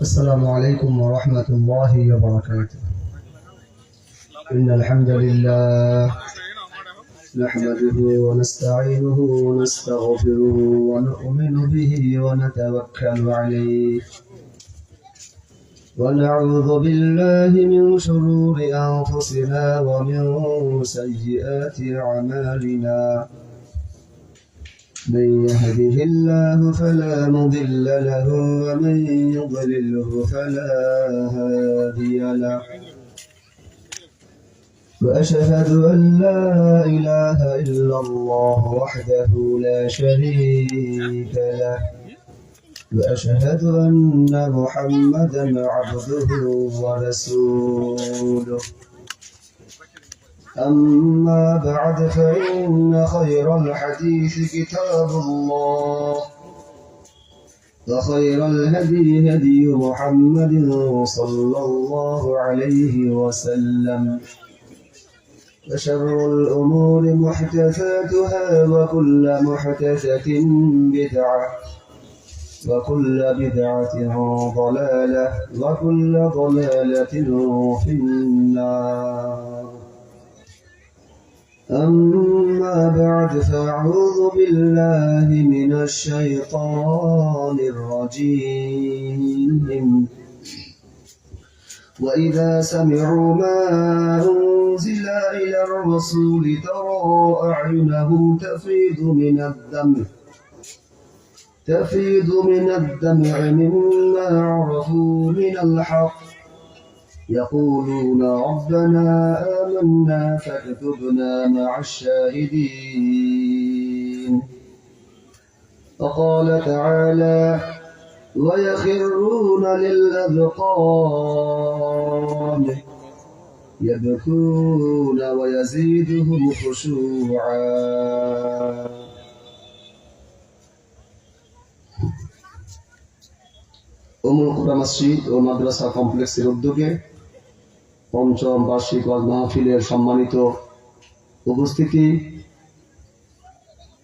السلام عليكم ورحمة الله وبركاته. إن الحمد لله نحمده ونستعينه ونستغفره ونؤمن به ونتوكل عليه ونعوذ بالله من شرور أنفسنا ومن سيئات أعمالنا. من يهده الله فلا مضل له ومن يضلله فلا هادي له. وأشهد أن لا إله إلا الله وحده لا شريك له. وأشهد أن محمدا عبده ورسوله. أما بعد فإن خير الحديث كتاب الله وخير الهدي هدي محمد صلى الله عليه وسلم. وشر الأمور محدثاتها وكل محدثة بدعة وكل بدعة ضلالة وكل ضلالة في النار. أما بعد فأعوذ بالله من الشيطان الرجيم. وإذا سمعوا ما أنزل إلى الرسول ترى أعينهم تفيض من الدمع مما عرفوا من الحق يقولون ربنا آمنا فاكتبنا مع الشاهدين. وقال تعالى ويخرون للأذقان يبكون ويزيدهم خشوعا. উমুল কুরা মসজিদ ও মাদ্রাসা কমপ্লেক্সের উদ্যোগে পঞ্চম বার্ষিক ওয়াজ মাহফিলের সম্মানিত উপস্থিতি,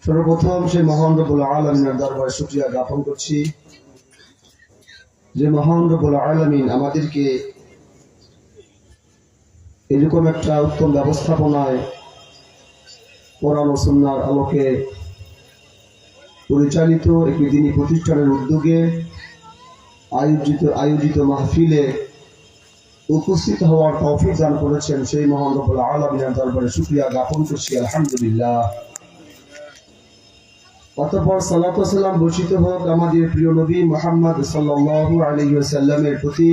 সর্বপ্রথম সেই মহান রব্বুল আলামিনের দরবারে শুকরিয়া জ্ঞাপন করছি যে মহান রব্বুল আলামিন আমাদেরকে এরকম একটা উত্তম ব্যবস্থাপনায় কোরআন ও সুন্নাহর আলোকে পরিচালিত একটি দ্বীনী প্রতিষ্ঠানের উদ্যোগে আয়োজিত মাহফিলে উপস্থিত হওয়ার তৌফিক দান করেছেন। সেই মহান রব্বুল আলামিনের দরবারে শুকরিয়া জ্ঞাপন করছি, আলহামদুলিল্লাহ। অতঃপর সালাত ও সালাম বর্ষিত হোক আমাদের প্রিয় নবী মুহাম্মদ সাল্লাল্লাহু আলাইহি ওয়াসাল্লামের প্রতি,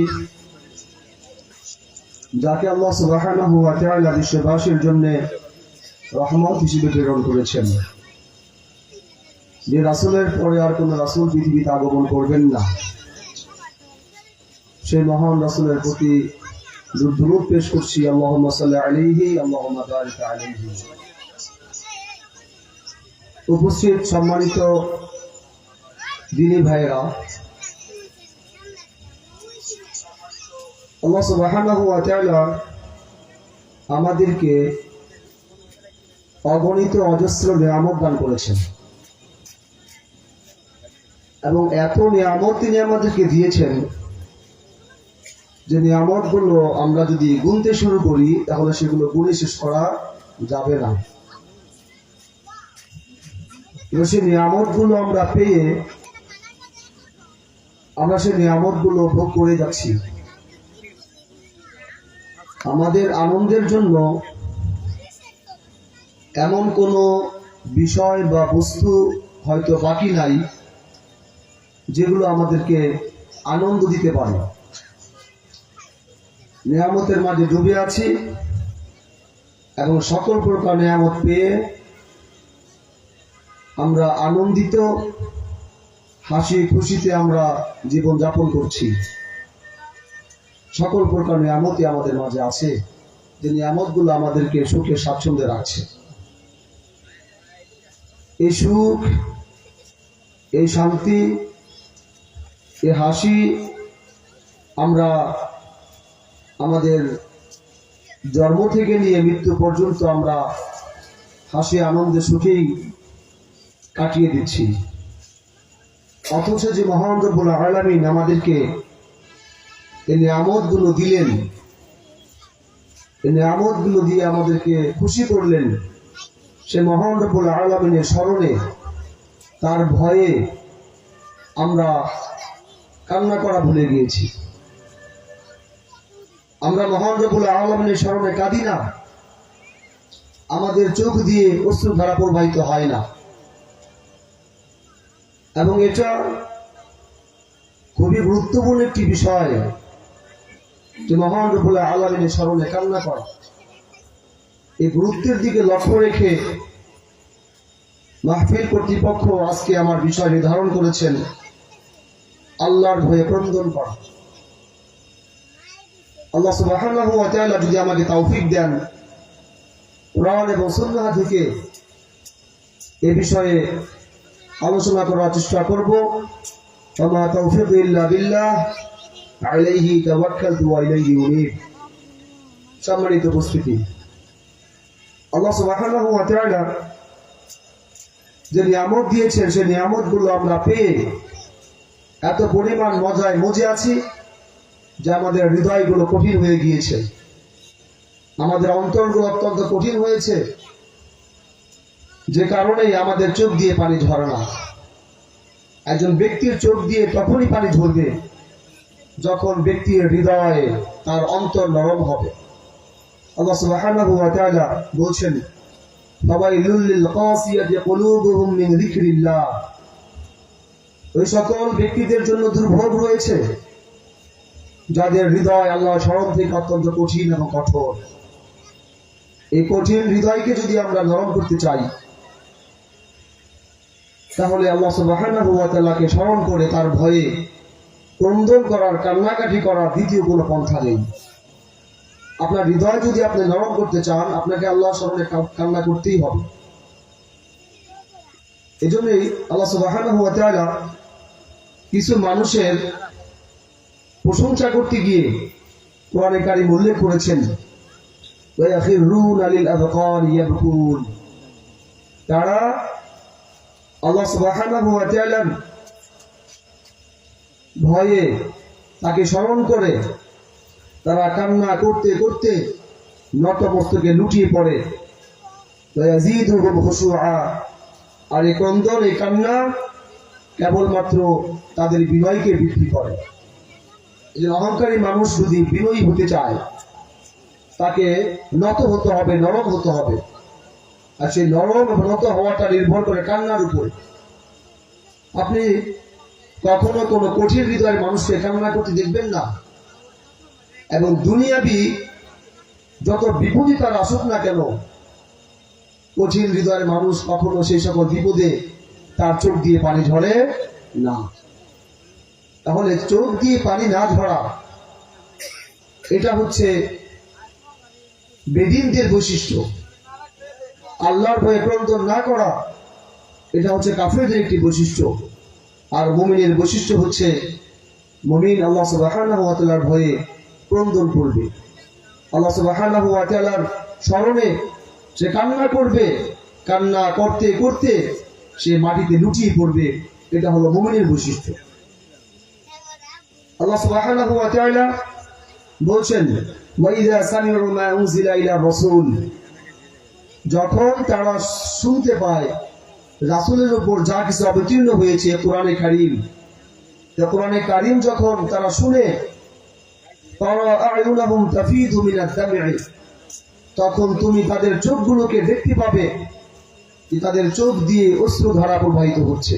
যাকে আল্লাহ সুবহানাহু ওয়া তাআলা বিশ্ববাসীর জন্য রহমত হিসেবে প্রেরণ করেছেন। যে রাসূলের পরে আর কোন রাসূল পৃথিবীতে আগমন করবেন না, সেই মহান রাসূলের প্রতি দুরূদ পেশ করছি। আল্লাহুম্মা সাল্লি আলাইহি আল্লাহুম্মা বারিক আলাইহি। উপস্থিত সম্মানিত দ্বীনী ভাইয়েরা, আল্লাহ সুবহানাহু ওয়া তাআলা আমাদেরকে অগণিত অজস্র নিয়ামত দান করেছেন এবং এত নিয়ামত তিনি আমাদেরকে দিয়েছেন যে নিয়ামতগুলো আমরা যদি গুনতে শুরু করি তাহলে সেগুলো গুণে শেষ করা যাবে না। সেই নিয়ামতগুলো আমরা পেয়ে আমরা সেই নিয়ামতগুলো ভোগ করে যাচ্ছি। আমাদের আনন্দের জন্য এমন কোনো বিষয় বা বস্তু হয়তো বাকি নাই যেগুলো আমাদেরকে আনন্দ দিতে পারে। নিয়ামতের মাঝে ডুবে আছি এবং সকল প্রকার নিয়ামত পেয়ে আমরা আনন্দিত, হাসি খুশিতে আমরা জীবন যাপন করছি। সকল প্রকার নিয়ামতই আমাদের মাঝে আছে, যে নিয়ামতগুলো আমাদেরকে সুখে স্বাচ্ছন্দ্যে রাখছে। এই সুখ, এই শান্তি, এই হাসি আমরা আমাদের জন্ম থেকে নিয়ে মৃত্যু পর্যন্ত আমরা হাসি আনন্দে সুখেই কাটিয়ে দিচ্ছি। অথচ যে মহান রব্বুল আলামিন আমাদেরকে এই নিয়ামতগুলো দিলেন, এই নিয়ামতগুলো দিয়ে আমাদেরকে খুশি করলেন, সে মহান রব্বুল আলামিনের স্মরণে তার ভয়ে আমরা কান্না করা ভুলে গিয়েছি। আমরা মহান রব্বুল আলামিনের স্মরণে কাঁদি না, আমাদের চোখ দিয়ে অশ্রুধারা প্রবাহিত হয় না। এবং এটা খুবই গুরুত্বপূর্ণ একটি বিষয় যে মহান রব্বুল আলামিনের স্মরণে কান্না করা। এই গুরুত্বের দিকে লক্ষ্য রেখে মাহফিল কর্তৃপক্ষ আজকে আমার বিষয় নির্ধারণ করেছেন আল্লাহর ভয়ে ক্রন্দন করা। আল্লাহ সুবহানাহু ওয়া তাআলা যদি আমাকে তৌফিক দেন, কোরআন এবং সুন্নাহ থেকে এ বিষয়ে আলোচনা করার চেষ্টা করব। ওয়া তৌফিক ইল্লা বিল্লাহ, আলাইহি তাওয়াক্কালতু ওয়া ইলাইহি উনীব। সম্মানিত উপস্থিতি, আল্লাহ সুবহানাহু ওয়া তাআলা যে নিয়ামত দিয়েছেন, সেই নিয়ামতগুলো আমরা পেয়ে এত পরিমাণ মজায় মজে আছি যে আমাদের হৃদয়গুলো কঠিন হয়ে গিয়েছে, আমাদের অন্তরগুলো অত্যন্ত কঠিন হয়েছে, যে কারণেই আমাদের চোখ দিয়ে পানি ঝরে না। একজন ব্যক্তির চোখ দিয়ে তখনই পানি ঝরবে যখন ব্যক্তির হৃদয়ে তার অন্তর নরম হবে। আল্লাহ সুবহানাহু ওয়া তাআলা বলছেন, ফাওয়াইলুল লিল কাসিয়াতি কুলুবুহুম মিন যিকরিল্লাহ। ওই সকল ব্যক্তিদের জন্য দুর্ভোগ রয়েছে যাদের হৃদয় আল্লাহর স্মরণ থেকে অত্যন্ত কঠিন এবং কঠোর। এই কঠিন হৃদয়কে যদি আমরা নরম করতে চাই, তাহলে আল্লাহ সুবহানাহু ওয়া তাআলাকে স্মরণ করে তার ভয়ে ক্রন্দন করার, কান্নাকাটি করার দ্বিতীয় কোনো পন্থা নেই। আপনার হৃদয় যদি আপনি নরম করতে চান, আপনাকে আল্লাহর স্মরণে কান্না করতেই হবে। এজন্যই আল্লাহ সুবহানাহু ওয়া তাআলা কিছু মানুষের প্রশংসা করতে গিয়ে কোরআনে কারীম উল্লেখ করেছেন, ওয়া ইয়াখিরুনা লিল আযকার ইয়াবকুন। তারা আল্লাহ সুবহানাহু ওয়া তাআলার ভয়ে তাকে স্মরণ করে তারা কান্না করতে করতে নতমস্তকে লুটিয়ে পড়ে। ওয়া ইয়াজিদুহুম খুশুআ। আর এই ক্রন্দন, এই কান্না কেবলমাত্র তাদের বিনয়কে বৃদ্ধি করে। এই যে অহংকারী মানুষ যদি বিনয়ী হতে চায়, তাকে নত হতে হবে, নরম হতে হবে। আর সেই নরম এবং নত হওয়াটা নির্ভর করে কান্নার উপরে। আপনি কখনো কোনো কঠিন হৃদয়ের মানুষকে কান্না করতে দেখবেন না। এবং দুনিয়াবি যত বিপদই তার আসুক না কেন, কঠিন হৃদয়ের মানুষ কখনো সেই সকল বিপদে তার চোখ দিয়ে পানি ঝরে না। তাহলে চোখ দিয়ে পানি না ঝরা, এটা হচ্ছে বেদিনদের বৈশিষ্ট্য। আল্লাহর ভয়ে ক্রন্দন না করা, এটা হচ্ছে কাফেরদের একটি বৈশিষ্ট্য। আর মুমিনের বৈশিষ্ট্য হচ্ছে, মুমিন আল্লাহ সুবহানাহু ওয়া তাআলার ভয়ে ক্রন্দন করবে, আল্লাহ সুবহানাহু ওয়া তাআলার স্মরণে সে কান্না করবে, কান্না করতে করতে সে মাটিতে লুটিয়ে পড়বে। এটা হলো মুমিনের বৈশিষ্ট্য। আল্লাহ সুবহানাহু ওয়া তাআলা বলছেন, ওয়া ইযা সামি'ু মা উনজিলা ইলা রাসূল। যখন তারা শুনতে পায় রাসূলের উপর যা কিছু অবতীর্ণ হয়েছে কোরআনে কারীম, কোরআনে কারীম যখন তারা শুনে, তারা আ'য়ুনাহুম তাফিদু মিনাদ দাম'i। তখন তুমি তাদের চোখগুলোকে দেখতে পাবে যে তাদের চোখ দিয়ে অশ্রুধারা প্রবাহিত হচ্ছে।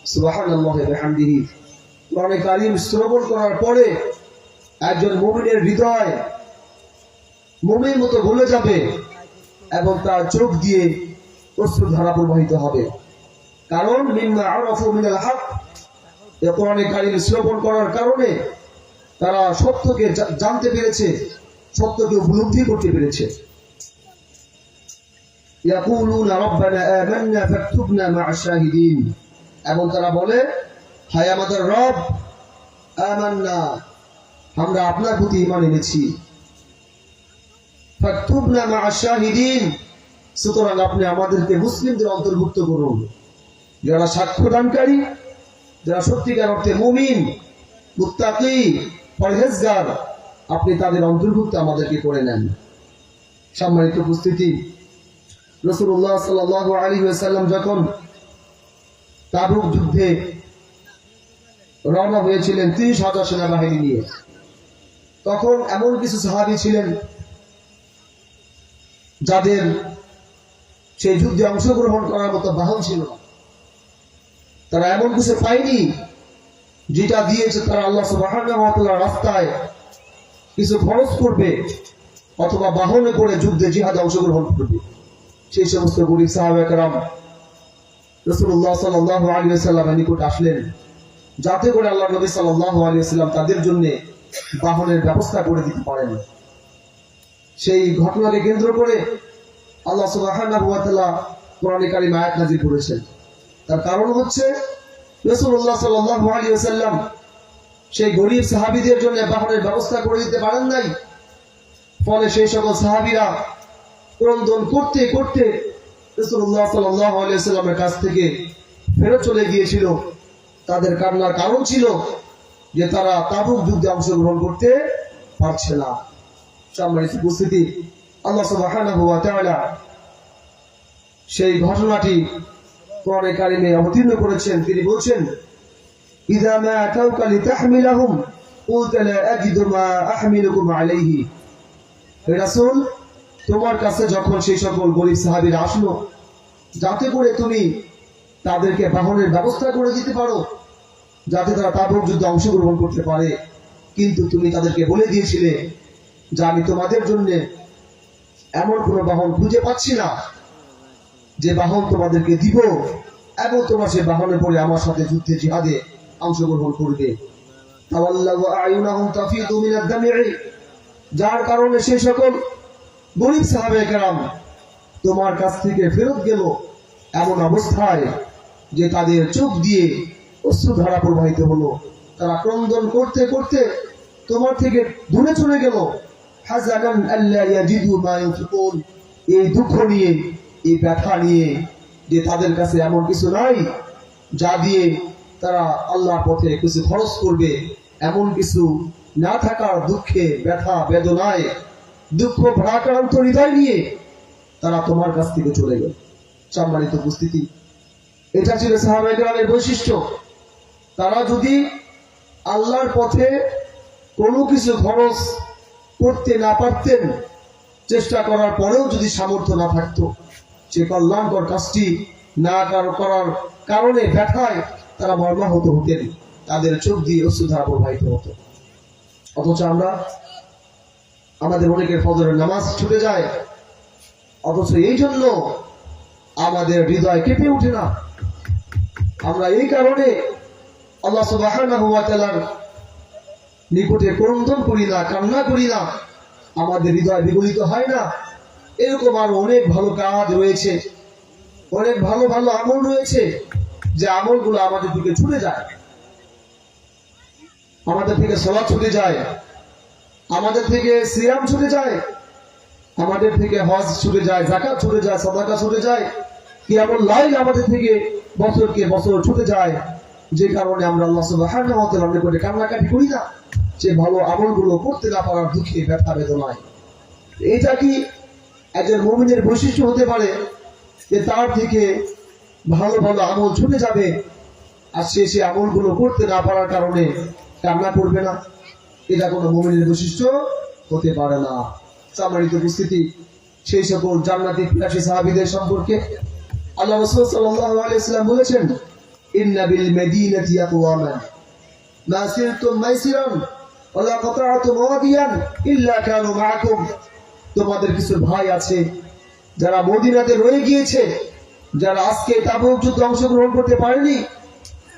সুবহানাল্লাহি ওয়া বিহামদিহি। কোরআনে কারীম শ্রবণ করার পরে একজন মুমিনের হৃদয় মুমিনের মতো গলে যাবে এবং তার চোখ দিয়ে অশ্রুধারা প্রবাহিত হবে। কারণ মিম্মা আরাফু মিনাল হক, কোরআনে কারীম শ্রবণ করার কারণে তারা সত্যকে জানতে পেরেছে, সত্যকে উপলব্ধি করতে পেরেছে। ইয়াকুলুনা রাব্বানা আমান্না ফাকতুবনা মা'আশ শাহিদিন। এবং তারা বলে, হায় আমাদের রব, আমান্না, আমরা আপনার প্রতি ঈমান এনেছি, ফাকতুবনা মা'আশ শাহিদিন, সুতরাং আপনি আমাদেরকে মুসলিমদের অন্তর্ভুক্ত করুন, যারা সাক্ষ্যদানকারী, যারা সত্যিকার অর্থে মুমিন, মুত্তাকি, পরহেজগার, আপনি তাদের অন্তর্ভুক্ত আমাদেরকে করে নেন। সম্মানিত উপস্থিতি, রাসূলুল্লাহ সাল্লাল্লাহু আলাইহি ওয়াসাল্লাম যখন তাবুক যুদ্ধে রওনা হয়েছিলেন 30,000 সেনাবাহিনী নিয়ে, তখন এমন কিছু সাহাবী ছিলেন যাদের সেই যুদ্ধে অংশগ্রহণ করার মতো বাহন ছিল না। তারা এমন কিছু পায়নি যেটা দিয়েছে তারা আল্লাহ সুবহানাহু ওয়া তাআলার রাস্তায় কিছু খরচ করবে অথবা বাহনে করে যুদ্ধে জিহাদে অংশগ্রহণ করবে। সেই সমস্ত গরীব সাহাবায়ে কেরাম রাসূলুল্লাহ সাল্লাল্লাহু আলাইহি ওয়াসাল্লামের নিকট আসলেন, যাতে করে আল্লাহ নবী সাল্লাল্লাহু আলাইহি ওয়াসাল্লাম তাদের জন্য বাহনের ব্যবস্থা করে দিতে পারেন। সেই ঘটনাকে কেন্দ্র করে আল্লাহ সুবহানাহু ওয়া তাআলা কোরআনে কারীম আয়াত নাযিল করেছেন। তার কারণ হচ্ছে রাসূলুল্লাহ সাল্লাল্লাহু আলাইহি ওয়াসাল্লাম সেই গরীব সাহাবীদের জন্য বাহনের ব্যবস্থা করে দিতে পারেন নাই। ফলে সেই সকল সাহাবীরা ক্রন্দন করতে করতে রাসূলুল্লাহ সাল্লাল্লাহু আলাইহি ওয়াসাল্লামের কাছ থেকে ফেরত চলে গিয়েছিল। তাদের কান্নার কারণ ছিল যে তারা তাবুক যুদ্ধে অংশগ্রহণ করতে পারছে না। সম্মানিত উপস্থিতি, আল্লাহ সুবহানাহু ওয়া তাআলা সেই ঘটনাটি কোরআনে কারিমে অবতীর্ণ করেছেন। তিনি বলছেন, ইযা মা আতাউকা লিতাহমিলাহুম কুলতা লা আজিদু মা আহমিলুকুম আলাইহি। হে রাসূল, তোমার কাছে যখন সেই সকল গরীব সাহাবীরা আসলো যাতে করে তুমি তাদেরকে বাহনের ব্যবস্থা করে দিতে পারো, যাতে তারা তাবুক যুদ্ধে অংশগ্রহণ করতে পারে, কিন্তু তুমি তাদেরকে বলে দিয়েছিলে যে আমি তোমাদের জন্য এমন কোনো বাহন খুঁজে পাচ্ছি না যে বাহন তোমাদেরকে দিব এবং তোমরা সেই বাহনে পড়ে আমার সাথে যুদ্ধে জিহাদে অংশগ্রহণ করবে। তাওয়াল্লাউ আয়ুনাহুম তাফিদু মিনাদ দাম'i, যার কারণে সেই সকল গরীব সাহাবায়ে কেরাম তোমার কাছ থেকে ফেরত গেল এমন অবস্থায় যে তাদের চোখ দিয়ে অশ্রুধারা প্রবাহিত হলো। তারা ক্রন্দন করতে করতে তোমার থেকে দূরে চলে গেল। হাযানান আল্লা ইয়াজিদু মা ইউনফিকুন, এই দুঃখ নিয়ে, এই ব্যথা নিয়ে যে তাদের কাছে এমন কিছু নাই যা দিয়ে তারা আল্লাহর পথে কিছু খরচ করবে, এমন কিছু না থাকার দুঃখে, ব্যথা বেদনায়, দুঃখ ভারাক্রান্ত হৃদয় নিয়ে তারা তোমার কাছ থেকে চলে গেল। সম্মানিত উপস্থিতি, এটা ছিল সাহাবায়ে কেরামের বৈশিষ্ট্য। তারা যদি আল্লাহর পথে কোনো কিছু খরচ করতে না পারতেন, চেষ্টা করার পরেও যদি সামর্থ্য না থাকতো, সে কল্যাণকর কাজটি না করার কারণে ব্যথায় তারা মর্মাহত হতেন, তাদের চোখ দিয়ে অশ্রুধারা প্রবাহিত হতো। অথচ আমরা, আমাদের অনেকের ফজরের নামাজ ছুটে যায়, অথচ এই জন্য আমাদের হৃদয় কেঁপে ওঠে না। আমরা এই কারণে আল্লাহ সুবহানাহু ওয়া তাআলার নিকটে ক্রন্দন করি না, কান্না করি না, আমাদের হৃদয় বিগলিত হয় না। এরকম আরো অনেক ভালো কাজ রয়েছে, অনেক ভালো ভালো আমল রয়েছে, যে আমলগুলো আমাদের দিকে ছুটে যায়, আমাদের থেকে সালাত ছুটে যায়, আমাদের থেকে সিয়াম ছুটে যায়, আমাদের থেকে হজ ছুটে যায়, যাকাত ছুটে যায়, সাদাকা ছুটে যায়, কিয়ামুল লাইল আমাদের থেকে বছরকে বছর ছুটে যায়, যে কারণে আমরা আল্লাহ সুবহানাহু ওয়া তাআলার নিকটে কান্নাকাটি করি না, যে ভালো আমলগুলো করতে না পারার দুঃখে, ব্যথা বেদনায়। এটা কি একজন মুমিনের বৈশিষ্ট্য হতে পারে যে তার থেকে ভালো ভালো আমল ছুটে যাবে আর সে সেই আমলগুলো করতে না পারার কারণে কান্না করবে না? এটা কোনো মুমিনের বৈশিষ্ট্য হতে পারে না। সম্মানিত উপস্থিতি, সেই সকল জান্নাতি ফিরাসী সাহাবীদের সম্পর্কে আল্লাহ রাসূল সাল্লাল্লাহু আলাইহি ওয়াসাল্লাম বলেছেন, ইন্না বিল মাদিনাতি আকওয়ামান মা সিরতুম মাইসিরান ওয়া লা কাতা'তুম ওয়াদিয়ান ইল্লা কানু মা'আকুম। তোমাদের কিছু ভাই আছে যারা মদিনাতে রয়ে গিয়েছে, যারা আজকে তাবুক যুদ্ধে অংশগ্রহণ করতে পারেনি,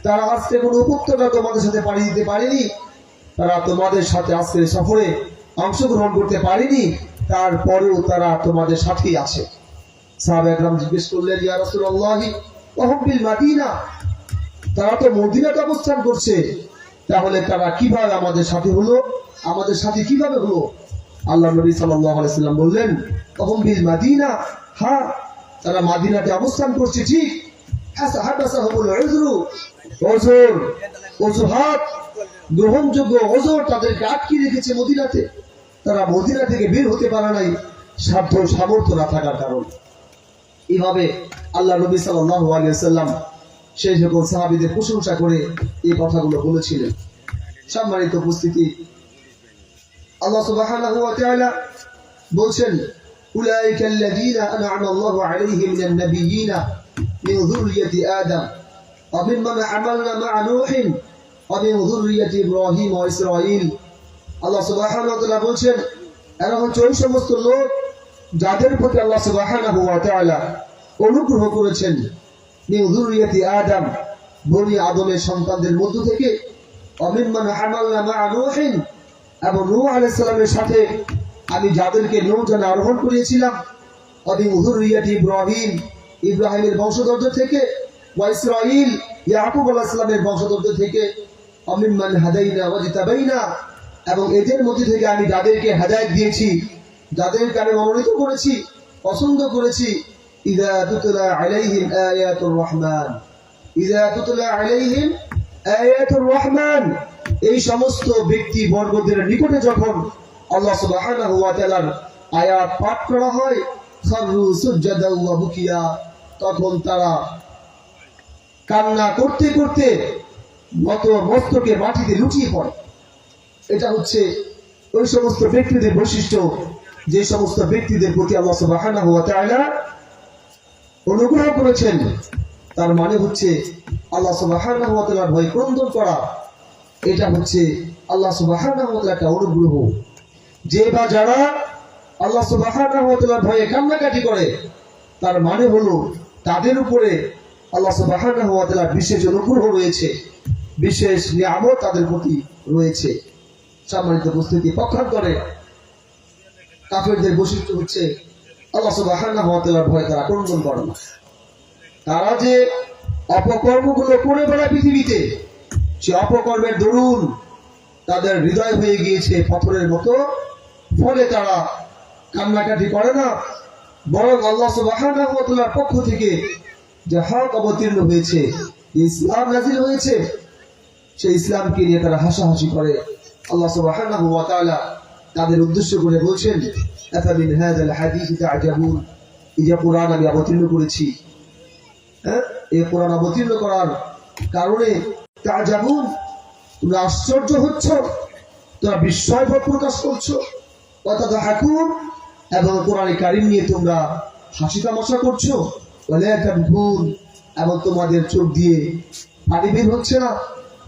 তারা আজকে কোনো উপত্যকা তোমাদের সাথে পাড়ি দিতে পারেনি, তারা তোমাদের সাথে আজকের সফরে অংশগ্রহণ করতে পারেনি, তারপরেও তারা তোমাদের সাথেই আছে। সাহাবায়ে কেরাম জিজ্ঞেস করলেন, ইয়া রাসূলুল্লাহ ওয়া হুম বিল মাদিনা, তারা তো মদিনাতে অবস্থান করছে, তাহলে তারা কিভাবে আমাদের সাথে হলো, আমাদের সাথে কিভাবে হলো? আল্লাহ নবী সাল্লাল্লাহু আলাইহি ওয়াসাল্লাম বললেন, ওয়া হুম বিল মাদিনা, হ্যাঁ তারা মদিনাতে অবস্থান করছে ঠিক, হাসাহাবাসাহুমুল উযরু, ওযর, অজুহাত গ্রহণযোগ্য ওজর তাদেরকে আটকে রেখেছে মদিনাতে। তারা মদিনা থেকে বের হতে পারে নাই সাধ্য সামর্থ্য না থাকার কারণে। এইভাবে আল্লাহ নবী সাল্লাল্লাহু আলাইহি ওয়াসাল্লাম সেই সকল সাহাবীদের প্রশংসা করে এই কথাগুলো বলেছিলেন। সম্মানিত উপস্থিতি, আল্লাহ সুবহানাহু ওয়া তাআলা বলছেন, উলাইকা আল্লাযীনা আন'আমা আল্লাহু আলাইহিম মিনান নাবিয়্যিনা মিন যুররিয়্যাতি আদম ওয়া মিম্মান হামালনা মা'a নূহিন ওয়া মিন যুররিয়্যাতি ইব্রাহিম ওয়া ইসরাঈল। আল্লাহ সুবহানাহু ওয়া তাআলা বলছেন, এরা হচ্ছে ওই সমস্ত লোক যাদের প্রতি আল্লাহ সুবহানাহু ওয়া তাআলা অনুগ্রহ করেছেন। মিন যুররিয়্যাতি আদম, বনি আদমের সন্তানদের মধ্য থেকে, ওয়া মিম্মান হামালনা মা'a নূহিন, এবং নূহ আলাইহিস সালামের সাথে আমি যাদেরকে নৌযানে আরোহণ করিয়েছিলাম, ওয়া মিন যুররিয়্যাতি ইব্রাহিম, ইব্রাহিমের বংশধরদের থেকে, ওয়া ইসরাঈল, ইয়াকুব আলাইহিস সালামের বংশধরদের থেকে, ওয়া মিম্মান হাদাইনা ওয়া জিতাবাইনা, এবং এদের মধ্যে থেকে আমি যাদেরকে হেদায়েত দিয়েছি, যাদেরকে আমি মনোনীত করেছি, পছন্দ করেছি। ইযা তুতলা আলাইহিম আয়াতুর রহমান, ইযা তুতলা আলাইহিম আয়াতুর রহমান, এই সমস্ত ব্যক্তি বর্গদের নিকটে যখন আল্লাহ সুবহানাহু ওয়া তাআলার আয়াত পাঠ করা হয়, খাররু সুজদাও ওয়া বুকিয়া, তখন তারা কান্না করতে করতে মস্তকে মাটিতে লুটিয়ে পড়ে। এটা হচ্ছে ওই সমস্ত ব্যক্তিদের বৈশিষ্ট্য, যে সমস্ত ব্যক্তিদের প্রতি আল্লাহ সুবহানাহু ওয়া তাআলা অনুগ্রহ করেছেন। তার মানে হচ্ছে আল্লাহ সুবহানাহু ওয়া তাআলার ভয় ক্রন্দন করা, এটা হচ্ছে আল্লাহ সুবহানাহু ওয়া তাআলার একটা অনুগ্রহ। যে বা যারা আল্লাহ সুবহানাহু ওয়া তাআলার ভয়ে কান্নাকাটি করে, তার মানে হলো তাদের উপরে আল্লাহ সুবহানাহু ওয়া তাআলার বিশেষ অনুগ্রহ রয়েছে, বিশেষ নিয়ামত তাদের প্রতি রয়েছে। সম্মানিত উপস্থিতি, পক্ষান্তরে কাফেরদের বৈশিষ্ট্য হচ্ছে আল্লাহ সুবহানাহু ওয়া তাআলার ভয়ে তারা ক্রন্দন করে না। তারা যে অপকর্মগুলো করে বেড়ায় পৃথিবীতে, সে অপকর্মের দরুন তাদের হৃদয় হয়ে গিয়েছে পাথরের মতো, ফলে তারা কান্নাকাটি করে না, বরং আল্লাহ সুবহানাহু ওয়া তাআলার পক্ষ থেকে যে হক অবতীর্ণ হয়েছে, ইসলাম নাযিল হয়েছে, সেই ইসলামকে নিয়ে তারা হাসাহাসি করে। আল্লাহ সুবহানাহু ওয়া তাআলা তাদের উদ্দেশ্য করে বলছেন, আফামিন হাযাল হাদীসি তা'জাবুন, এই যে কোরআন আমি অবতীর্ণ করেছি, এই কোরআন অবতীর্ণ করার কারণে তা'জাবুন, তোমরা আশ্চর্য হচ্ছ, তোমরা বিস্ময় প্রকাশ করছো, ওয়া তাদহাকুন, এবং কোরআন কারীম নিয়ে তোমরা হাসি তামাশা করছো, ওয়া লা তাবকুন, এবং তোমাদের চোখ দিয়ে পানি বের হচ্ছে না,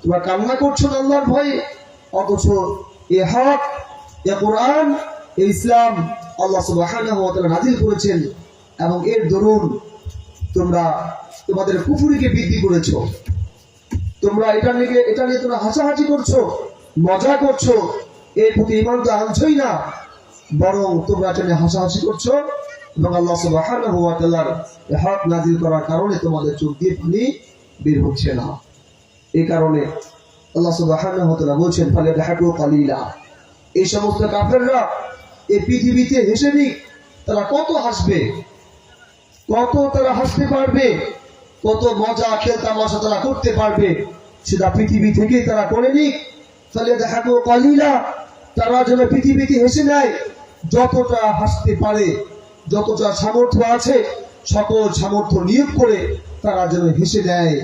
তোমরা কান্না করছো না আল্লাহর ভয়ে। অথচ এ হক, এ কোরআন, এ ইসলাম আল্লাহ সুবহানাহু ওয়া তাআলা নাযিল করেছেন, এবং এর দরুন তোমরা তোমাদের কুফরিকে বৃদ্ধি করেছো, তোমরা এটা নিয়ে তোমরা হাসাহাসি করছো, মজা করছো, এর প্রতি ঈমান তো আনছই না, বরং তোমরা এটা নিয়ে হাসাহাসি করছো, এবং আল্লাহ সুবহানাহু ওয়া তাআলার হক নাযিল করার কারণে তোমাদের চোখ দিয়ে পানি বের হচ্ছে না। এই কারণে আল্লাহ সুবহানাহু ওয়া তাআলা বলছেন, ফালাদহাকু কালিলা, এই সমস্ত কাফেররা এই পৃথিবীতে হেসে নিক, তারা কত হাসবে, কত তারা হাসতে পারবে, কত মজা খেল তামাশা তারা করতে পারবে, সেটা পৃথিবী থেকেই তারা করে নিক। ফালাদহাকু কালিলা, তারা যেন পৃথিবীতে হেসে নেয়, যতটা হাসতে পারে, যতটা সামর্থ্য আছে, সকল সামর্থ্য নিয়োগ করে তারা যেন হেসে নেয়।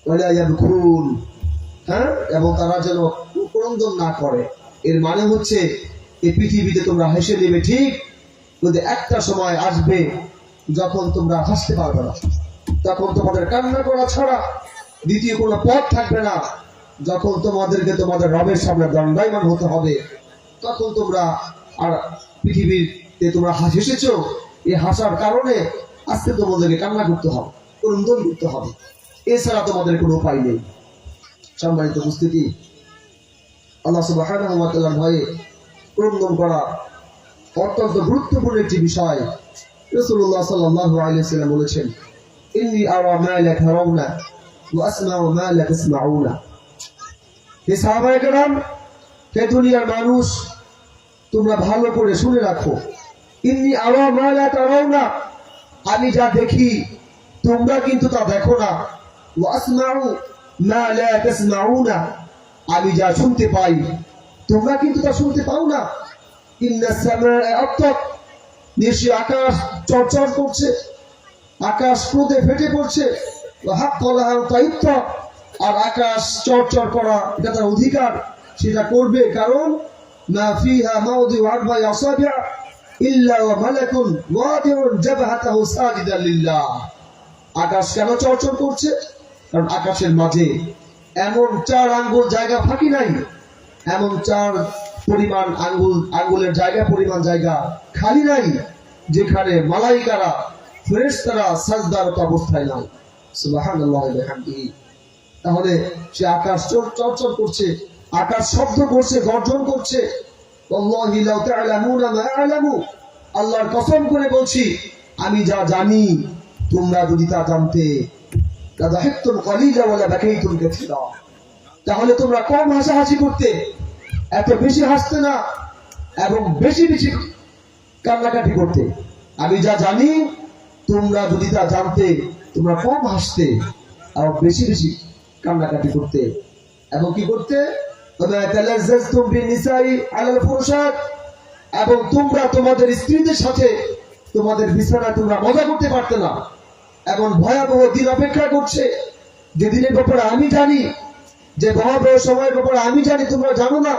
ওয়ালা ইয়াবকুন, এবং তারা যেন ক্রন্দন না করে। এর মানে হচ্ছে এই পৃথিবীতে তোমরা হেসে নেবে ঠিক, কিন্তু একটা সময় আসবে যখন তোমরা হাসতে পারবে না, তখন তোমাদের কান্না করা ছাড়া দ্বিতীয় কোনো পথ থাকবে না। যখন তোমাদেরকে তোমাদের রবের সামনে দণ্ডায়মান হতে হবে, তখন তোমরা আর পৃথিবীতে তোমরা হেসেছ, এই হাসার কারণে আজকে তোমাদেরকে কান্না করতে হবে, ক্রন্দন করতে হবে, এছাড়া তোমাদের কোনো উপায় নেই। সম্মানিত উপস্থিতি, আল্লাহ সুবহানাহু ওয়া তাআলার ভয়ে ক্রন্দন করা অত্যন্ত গুরুত্বপূর্ণ একটি বিষয়। রাসূলুল্লাহ সাল্লাল্লাহু আলাইহি ওয়াসাল্লাম বলেছেন, ইন্নী আরা মা লা তারাউনা ওয়া আসমাউ মা লা তাসমাউনা। হে সাহাবায়ে কেরাম, হে দুনিয়ার মানুষ, তোমরা ভালো করে শুনে রাখো, ইন্নী আরা মা লা তারাউনা, আমি যা দেখি তোমরা কিন্তু তা দেখো না, ওয়া আসমাউ মা লা তাসমাউনা, আমি যা শুনতে পাই তোমরা কিন্তু তা শুনতে পাও না। নিশ্চয় আকাশ চড়চড় করছে, আকাশ ক্রোধে ফেটে পড়ছে। আর আকাশ চড়চড় করা এটা তার অধিকার, সেটা করবে। কারণ মা ফিহা মাউদিউ আরবা'i আসাবি' ইল্লা ওয়া মালাকুন ওয়াদিউন জাবহাতাহু সাজিদান লিল্লাহ। আকাশ কেন চড়চড় করছে? কারণ আকাশের মাঝে এমন 4 আঙ্গুল জায়গা ফাঁকি নাই, এমন 4 পরিমাণ আঙ্গুলের জায়গা পরিমাণ জায়গা খালি নাই যেখানে মালাইকারা ফেরেশতারা সাজদারত অবস্থায় নাই। সুবহানাল্লাহি ওয়া বিহামদিহি। তাহলে সে আকাশ চড়চড় করছে, আকাশ শব্দ করছে, গর্জন করছে। ওয়াল্লাহি লাউ তা'লামুনা মা আ'লামু, আল্লাহর কসম করে বলছি আমি যা জানি তোমরা যদি তা জানতে, লাযাহিকতুম ক্বালিলা ওয়া লাবাকাইতুম কাসীরা, তাহলে তোমরা কম হাসাহাসি করতে, এত বেশি হাসতে না এবং বেশি বেশি কান্নাকাটি করতে। আমি যা জানি তোমরা যদি তা জানতে তোমরা কম হাসতে আর বেশি বেশি কান্নাকাটি করতে। এবং কি করতে? এবং তোমরা তোমাদের স্ত্রীদের সাথে তোমাদের বিছানায় তোমরা মজা করতে পারতে না। এমন ভয়াবহ দিন অপেক্ষা করছে যে দিনের ব্যাপারে আমি জানি, যে ভয়াবহ সময়ের ব্যাপারে আমি জানি তোমরা জানো না।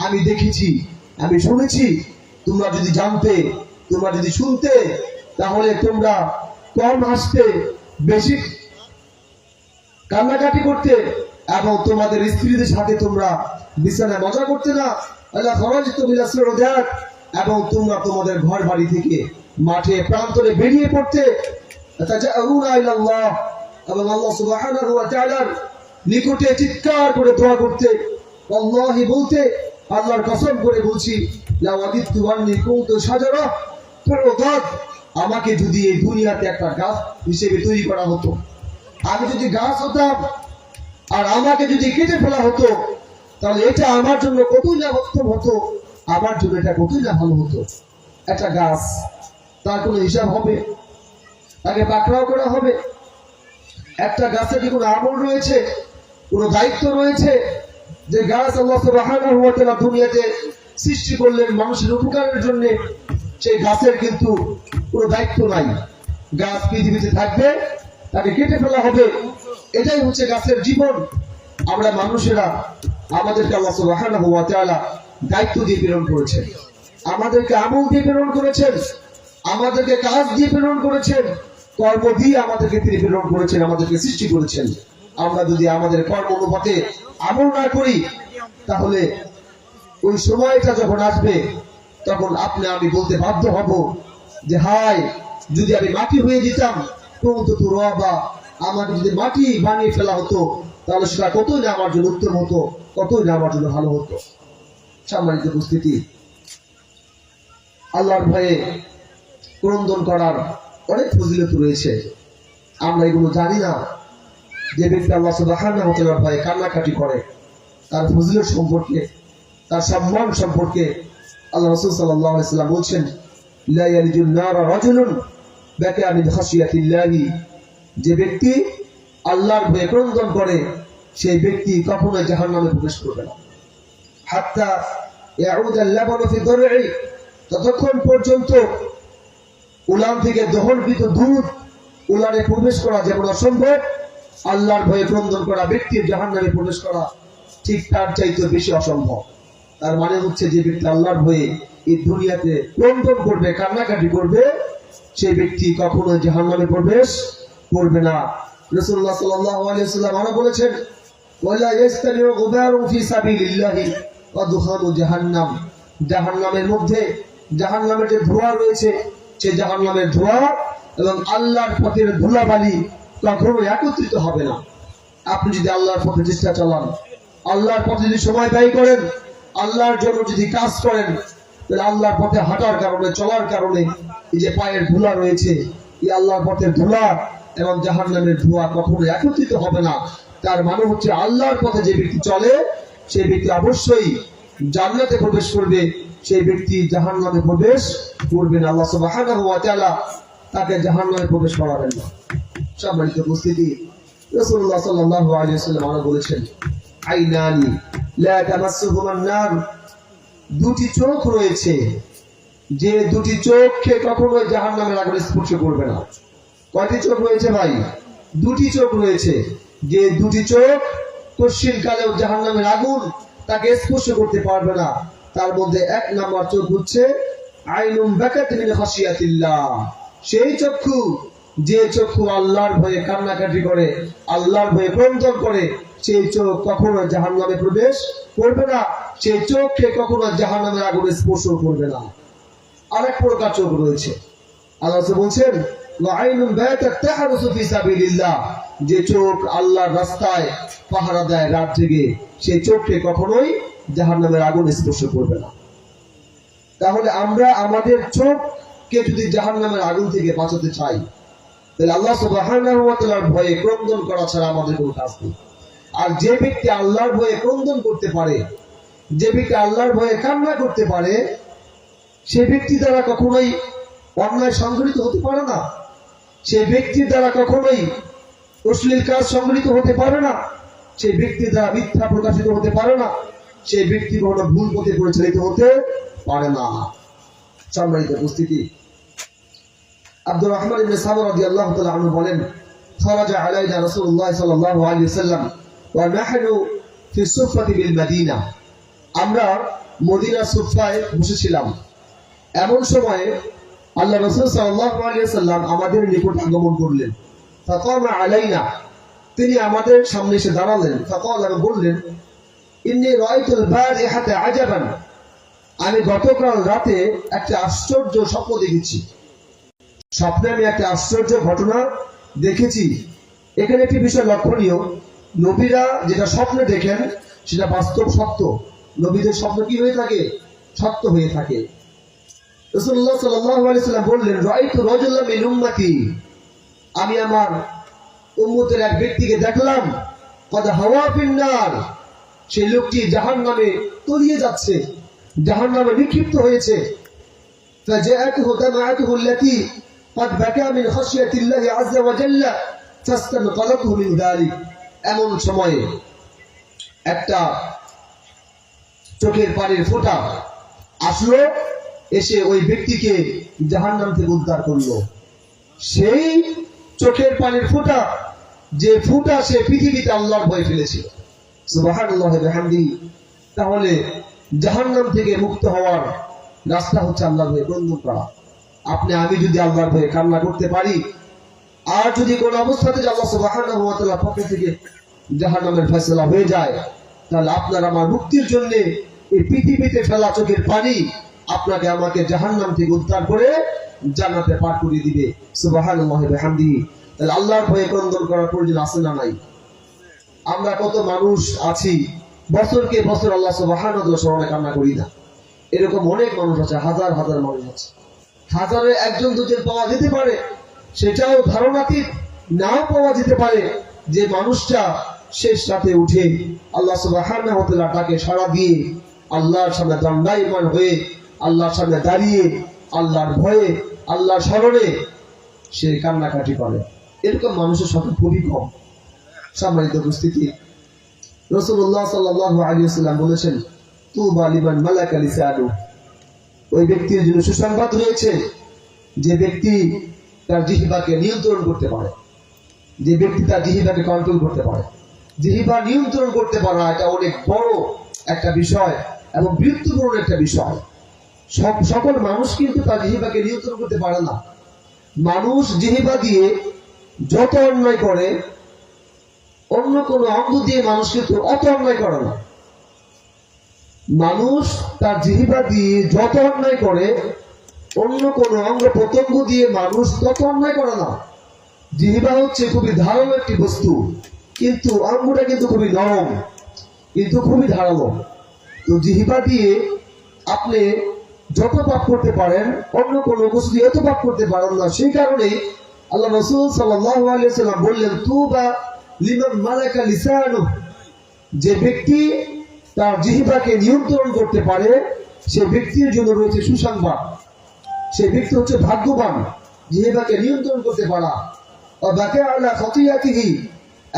আমি দেখেছি, আমি শুনেছি। তোমরা যদি জানতে, তোমরা যদি শুনতে, তাহলে তোমরা কম হাসতে, বেশি কান্নাকাটি করতে এবং তোমাদের স্ত্রীদের সাথে তোমরা বিছানায় মজা করতে না। আল্লাহ খরাজিত বিলাসের রোজাত, এবং তোমরা তোমাদের ঘর বাড়ি থেকে মাঠে প্রান্তরে বেরিয়ে পড়তে। তাজাউনা ইলাল্লাহ, এবং আল্লাহ সুবহানাহু ওয়া তাআলার নিকটে চিৎকার করে দোয়া করতে। আল্লাহি বলতে, আল্লাহর কসম করে বলছি, লাওয়াদিতু আন্নী কুনতু শাজারা তুরাদ, আমাকে যদি এই দুনিয়াতে একটা গাছ হিসেবে তৈরি করা হতো, আমি যদি গাছ হতাম আর আমাকে যদি কেটে ফেলা হতো, তাহলে এটা আমার জন্য কতই না উত্তম হতো, আমার জন্য এটা কতই না ভালো হতো। একটা গাছ, তার কোনো হিসাব হবে? তাকে পাকড়াও করা হবে? একটা গাছের কি কোনো আমল রয়েছে, কোনো দায়িত্ব রয়েছে? যে গাছ আল্লাহ সুবহানাহু ওয়া তাআলা দুনিয়াতে সৃষ্টি করলেন মানুষের উপকারের জন্য, সেই গাছের কিন্তু কোনো দায়িত্ব নাই। গাছ পৃথিবীতে থাকবে, তাকে কেটে ফেলা হবে, এটাই হচ্ছে গাছের জীবন। আমরা মানুষেরা, আমাদেরকে আল্লাহ সুবহানাহু ওয়া তাআলা দায়িত্ব দিয়ে প্রেরণ করেছেন, আমাদেরকে আমল দিয়ে প্রেরণ করেছেন, আমাদেরকে কাজ দিয়ে প্রেরণ করেছেন, কর্ম দিয়ে আমাদেরকে তিনি প্রেরণ করেছেন, আমাদেরকে সৃষ্টি করেছেন। আমরা যদি আমাদের কর্ম অনুপাতে আমল না করি, তাহলে ওই সময়টা যখন আসবে তখন আপনি আমি বলতে বাধ্য হব যে হায়, যদি আমি মাটি হয়ে যেতাম, আমাকে যদি মাটি বানিয়ে ফেলা হতো, তাহলে সেটা কতই না আমার জন্য উত্তম হতো, কতই না আমার জন্য ভালো হতো। সম্মানিত উপস্থিতি, আল্লাহর ভয়ে ক্রন্দন করার অনেক ফজিলত রয়েছে, আমরা এগুলো জানি না। যে ব্যক্তি আল্লাহ সুবহানাহু ওয়া তাআলার ভয়ে কান্নাকাটি করে, তার ফজিলত সম্পর্কে, তার সম্মান সম্পর্কে আল্লাহ রাসূল সাল্লাল্লাহু আলাইহি ওয়াসাল্লাম বলছেন, লা ইয়ালিজুন নারা রাজুলুন বাকা মিন খাশিয়াতিল্লাহি, যে ব্যক্তি আল্লাহর ভয়ে ক্রন্দন করে, সেই ব্যক্তি কখনো জাহান্নামে প্রবেশ করবে না। হাত্তা ইয়াউদ আল-লাবানু ফি দার'i, ততক্ষণ পর্যন্ত উলান থেকে দহনকৃত দুধ উলানে প্রবেশ করা যেমন অসম্ভব, আল্লাহর ভয়ে ক্রন্দন করা ব্যক্তির জাহান্নামে প্রবেশ করা ঠিক তার চাইতে বেশি অসম্ভব। তার মানে হচ্ছে, যে ব্যক্তি আল্লাহর ভয়ে এই দুনিয়াতে ক্রন্দন করবে, কান্নাকাটি করবে, সেই ব্যক্তি কখনো জাহান্নামে প্রবেশ করবে না। রাসূলুল্লাহ সাল্লাল্লাহু আলাইহি ওয়াসাল্লাম আরো বলেছেন, ওয়ালা ইয়াস্তামিউ গুবারু ফি সাবিলিল্লাহি ওয়া দুখানু জাহান্নাম, জাহান্নামের মধ্যে, জাহান্নামের যে ধোঁয়া রয়েছে, সেই জাহান্নামের ধোঁয়া এবং আল্লাহর পথের ধুলাবালি কখনো একত্রিত হবে না। আপনি যদি আল্লাহর পথে চেষ্টা চালান, আল্লাহর পথে যদি সময় ব্যয় করেন, আল্লাহর জন্য যদি কাজ করেন, তাহলে আল্লাহর পথে হাঁটার কারণে, চলার কারণে এই যে পায়ের ধুলা রয়েছে, এই আল্লাহর পথের ধুলা এবং জাহান্নামের ধোঁয়া কখনো একত্রিত হবে না। তার মানে হচ্ছে, আল্লাহর পথে যে ব্যক্তি চলে, সেই ব্যক্তি অবশ্যই জান্নাতে প্রবেশ করবে, সেই ব্যক্তি জাহান্নামে প্রবেশ করবে না। আল্লাহ সুবহানাহু ওয়া তাআলা তাকে জাহান্নামে প্রবেশ করাবেন না। সম্মানিত উপস্থিতি, রাসূলুল্লাহ সাল্লাল্লাহু আলাইহি ওয়াসাল্লাম আরো বলেছেন, আইনানি লা তামাসসুহুমান নার, দুটি চোখ রয়েছে, যে দুটি চোখকে কখনো জাহান্নামের আগুন স্পর্শ করবে না। কয়টি চোখ রয়েছে ভাই? দুটি চোখ রয়েছে, যে দুটি চোখ কশিন কালেও জাহান্নামের আগুন তাকে স্পর্শ করতে পারবে না। তার মধ্যে এক নাম্বার চোখ হচ্ছে আইনুম বাকাত মিন খাশিয়াতিল্লাহ, সেই চক্ষু, যে চক্ষু আল্লাহর ভয়ে কান্নাকাটি করে, আল্লাহর ভয়ে ক্রন্দন করে, সেই চোখ কখনো জাহান্নামে প্রবেশ করবে না, সেই চোখকে কখনো জাহান্নামের আগুনে স্পর্শ করবে না। আরেক প্রকার চোখ রয়েছে, আল্লাহ বলছেন ওয়াইনুম বাতাত তাহরুসু ফি সাবিলিল্লাহ, যে চোখ আল্লাহর রাস্তায় পাহারা দেয় রাত জেগে, সেই চোখকে কখনোই জাহান্নামের আগুন স্পর্শ করবে না। তাহলে আমরা আমাদের চোখকে যদি জাহান্নামের আগুন থেকে বাঁচাতে চাই, তাহলে আল্লাহ সুবহানাহু ওয়া তাআলার ভয়ে ক্রন্দন করা ছাড়া আমাদের কোনো কাজ নেই। আর যে ব্যক্তি আল্লাহর ভয়ে ক্রন্দন করতে পারে, যে ব্যক্তি আল্লাহর ভয়ে কান্না করতে পারে, সে ব্যক্তি দ্বারা কখনোই অন্যায় সংঘটিত হতে পারে না, সে ব্যক্তির দ্বারা কখনোই অশ্লীল কাজ সংঘটিত হতে পারে না, সেই ব্যক্তির দ্বারা মিথ্যা প্রকাশিত হতে পারে না, সেই ব্যক্তি কখনো ভুল পথে পরিচালিত হতে পারে না। সম্মানিত উপস্থিতি, আব্দুর রহমান ইবনে সামরা রাদিয়াল্লাহু তাআলা আনহু বলেন, খারাজা আলাইনা রাসূলুল্লাহ সাল্লাল্লাহু আলাইহি ওয়াসাল্লাম ওয়া নাহনু ফি সুফাতি বিল মাদিনা, আমরা মদিনার সুফায় বসেছিলাম। এমন সময়ে আল্লাহ রাসূল সাল্লাল্লাহু আলাইহি ওয়াসাল্লাম আমাদের নিকট আগমন করলেন। ফাকামা আলাইনা, তিনি আমাদের সামনে এসে দাঁড়ালেন। ফাকালা, বললেন, ইন্নী রাআইতুল বারিহাতা আজাবান, আমি গতকাল রাতে একটা আশ্চর্য স্বপ্ন দেখেছি। স্বপ্নে আমি একটা আশ্চর্য ঘটনা দেখেছি। এখানে একটি বিষয় লক্ষণীয়, নবীরা যেটা স্বপ্নে দেখেন সেটা বাস্তব সত্য। নবীদের স্বপ্ন কি হয়ে থাকে? সত্য হয়ে থাকে। রাসূলুল্লাহ সাল্লাল্লাহু আলাইহি ওয়াসাল্লাম বললেন, রাআইতু রাজুলাম মিন উম্মতি, আমি আমার উম্মতের এক ব্যক্তিকে দেখলাম, কদ হাওয়া ফিন নার, সেই লোকটি জাহান্নামে তলিয়ে যাচ্ছে, জাহান্নামে নিক্ষিপ্ত হয়েছে। ফাজাআতুহু দামাআতুহু আল্লাতী قد بكى من خشية الله عز وجل فاستنقذته من ذلك, এমন সময়ে একটা চোখের পানির ফোঁটা আসলো, এসে ওই ব্যক্তিকে জাহান্নাম থেকে উদ্ধার করলো। সেই চোখের পানির ফোঁটা, যে ফোঁটা সে পৃথিবীতে আল্লাহর ভয় ফেলেছিল। সুবহানাল্লাহি ওয়া বিহামদিহি। তাহলে জাহান্নাম থেকে মুক্ত হওয়ার রাস্তা হচ্ছে আল্লাহর ভয়ে ক্রন্দন করা। আপনি আমি যদি আল্লাহর ভয়ে কান্না করতে পারি, আর যদি কোন অবস্থাতে আল্লাহ সুবহানাহু ওয়া তাআলার পক্ষ থেকে জাহান্নামের ফয়সালা হয়ে যায়, তাহলে আপনার আমার মুক্তির জন্য এই পৃথিবীতে ফেলা চোখের পানি আপনাকে আমাকে জাহান্নাম থেকে উদ্ধার করে জান্নাতে পার করে দিবে। সুবহানাল্লাহি ওয়া বিহামদিহি। তাহলে আল্লাহর ভয়ে ক্রন্দন করার প্রয়োজন আছে না নাই? আমরা কত মানুষ আছি বছরকে বছর আল্লাহ সুবহানাহু ওয়া তাআলার স্মরণে কান্না করি না। এরকম অনেক মানুষ আছে, হাজার হাজার মানুষ আছে। হাজারে একজন দুজন পাওয়া যেতে পারে, সেটাও ধারণাতীত, নাও পাওয়া যেতে পারে যে মানুষটা শেষ রাতে উঠে আল্লাহ সুবহানাহু ওয়া তাআলা তাকে সাড়া দিয়ে আল্লাহর সামনে দণ্ডায়মান হয়ে আল্লাহর সামনে দাঁড়িয়ে আল্লাহর ভয়ে আল্লাহর স্মরণে সে কান্নাকাটি করে। এরকম মানুষের সংখ্যা খুবই কম। সম্মানিত উপস্থিতি, রাসূলুল্লাহ সাল্লাল্লাহু আলাইহি ওয়াসাল্লাম বলেছেন, তুবা লিমান মালাকা লিসানু, ওই ব্যক্তির জন্য সুসংবাদ রয়েছে যে ব্যক্তি তার জিহ্বাকে নিয়ন্ত্রণ করতে পারে, যে ব্যক্তি তার জিহ্বাকে কন্ট্রোল করতে পারে। জিহ্বা নিয়ন্ত্রণ করতে পারা এটা অনেক বড় একটা বিষয় এবং গুরুত্বপূর্ণ একটা বিষয়। সকল মানুষ কিন্তু তার জিহ্বাকে নিয়ন্ত্রণ করতে পারে না। মানুষ জিহ্বা দিয়ে যত অন্যায় করে, অন্য কোনো অঙ্গ দিয়ে মানুষ কিন্তু অত অন্যায় করে না। মানুষ তার জিহ্বা দিয়ে যত অন্যায় করে, অন্য কোনো অঙ্গ প্রত্যঙ্গ দিয়ে মানুষ তত অন্যায় করে না। জিহ্বা হচ্ছে খুবই ধারালো একটি বস্তু, কিন্তু অঙ্গটা কিন্তু খুবই নরম, কিন্তু খুবই ধারালো। তো জিহ্বা দিয়ে আপনি যত পাপ করতে পারেন, অন্য কোনো বস্তু দিয়ে এত পাপ করতে পারেন না। সেই কারণেই আল্লাহ রাসূল সাল্লাল্লাহু আলাইহি ওয়াসাল্লাম বললেন, তুবা লিমান মালাকা লিসানু, যে ব্যক্তি তার জিহ্বাকে নিয়ন্ত্রণ করতে পারে সে ব্যক্তির জন্য রয়েছে সুসংবাদ। সে ব্যক্তি হচ্ছে ভাগ্যবান, জিহ্বাকে নিয়ন্ত্রণ করতে পারা।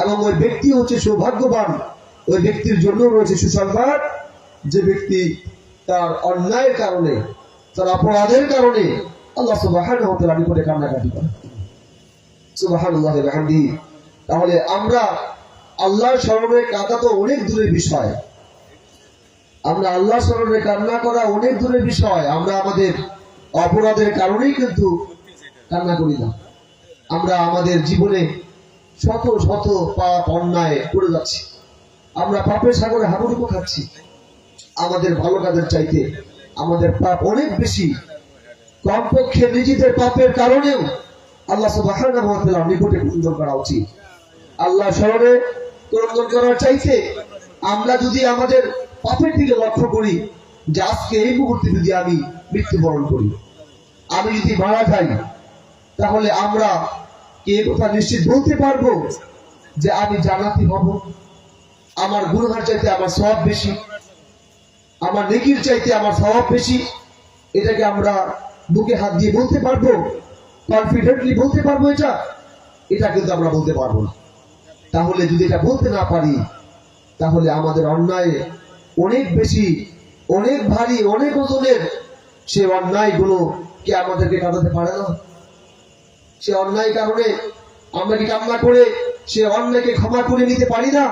এবং ওই ব্যক্তি হচ্ছে সৌভাগ্যবান, ওই ব্যক্তির জন্য রয়েছে সুসংবাদ, যে ব্যক্তি তার অন্যায়ের কারণে, তার অপরাধের কারণে আল্লাহ সুবহানাহু ওয়া তাআলার নিকটে কান্নাকাটি করে। সুবহানাল্লাহি ওয়া বিহামদিহি। তাহলে আমরা আল্লাহর স্মরণে কাঁদা তো অনেক দূরের বিষয়, আমরা আল্লাহর স্মরণে কান্না করা অনেক দূরের বিষয়। আমরা আমাদের অপরাধের কারণেই কিন্তু কান্না করি না। আমরা আমাদের জীবনে শত শত পাপ অন্যায় করে যাচ্ছি, আমরা পাপের সাগরে হাবুডুবু খাচ্ছি। আমাদের ভালো কাজের চাইতে আমাদের পাপ অনেক বেশি। কমপক্ষে নিজেদের পাপের কারণেও আল্লাহ সুবহানাহু ওয়া তাআলার নিকটে ক্রন্দন করা উচিত। আল্লাহ স্মরণে ক্রন্দন করার চাইতে আমরা যদি আমাদের পাপের দিকে লক্ষ্য করি, যে আজকে এই মুহূর্তে যদি আমি মৃত্যুবরণ করি, আমি যদি মারা যাই, তাহলে আমরা কি এই কথা নিশ্চিত বলতে পারবো যে আমি জান্নাতি হব? আমার গুনাহের চাইতে আমার সওয়াব বেশি, আমার নেকির চাইতে আমার সওয়াব বেশি। এটাকে আমরা বুকে হাত দিয়ে বলতে পারবো? কনফিডেন্টলি বলতে পারবো? এটা কিন্তু আমরা বলতে পারবো না। তাহলে যদি এটা বলতে না পারি, তাহলে আমাদের অন্যায় অনেক বেশি, অনেক ভারী, অনেক ওজনের। সে অন্যায়গুলো কি আমাদেরকে কাঁদাতে পারে না? সে অন্যায় কারণে আমরা কি কান্না করে সে অন্যায়কে ক্ষমা করে নিতে পারি না?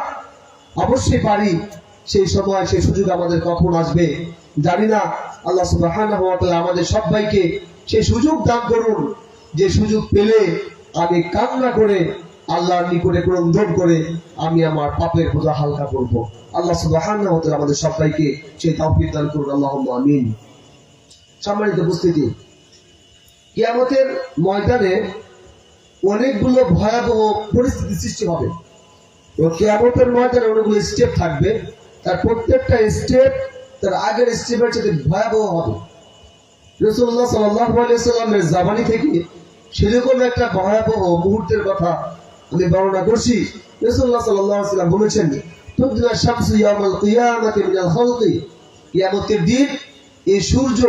অবশ্যই পারি। সেই সময় সেই সুযোগ আমাদের কখন আসবে জানি না। আল্লাহ সুবহানাহু ওয়া তাআলা আমাদের সবাইকে সেই সুযোগ দান করুন, যে সুযোগ পেলে আমি কান্না করে আল্লাহর নিকটে ক্রন্দন করে আমি আমার পাপের বোঝা হালকা করব। আল্লাহ সুবহানাহু ওয়া তাআলা আমাদের সবাইকে সেই তৌফিক দান করুন। আল্লাহুম্মা আমিন। সম্মানিত উপস্থিতি, কিয়ামতের ময়দানে অনেকগুলো ভয়াবহ পরিস্থিতি সৃষ্টি হবে। কিয়ামতের ময়দানে অনেকগুলো স্টেপ থাকবে, তার প্রত্যেকটা স্টেপ তার আগের স্টেপের চেয়ে ভয়াবহ হবে। রাসূলুল্লাহ সাল্লাল্লাহু আলাইহি ওয়াসাল্লামের জামানি থেকে সেরকম একটা ভয়াবহ মুহূর্তের কথা আমি বর্ণনা করছি। রাসূলুল্লাহ সাল্লাল্লাহু আলাইহি ওয়াসাল্লাম বলেছেন, তুদলা শামসু ইয়াউমাল কিয়ামাতি মিনাল খালকি, কিয়ামতের দিন এই সূর্য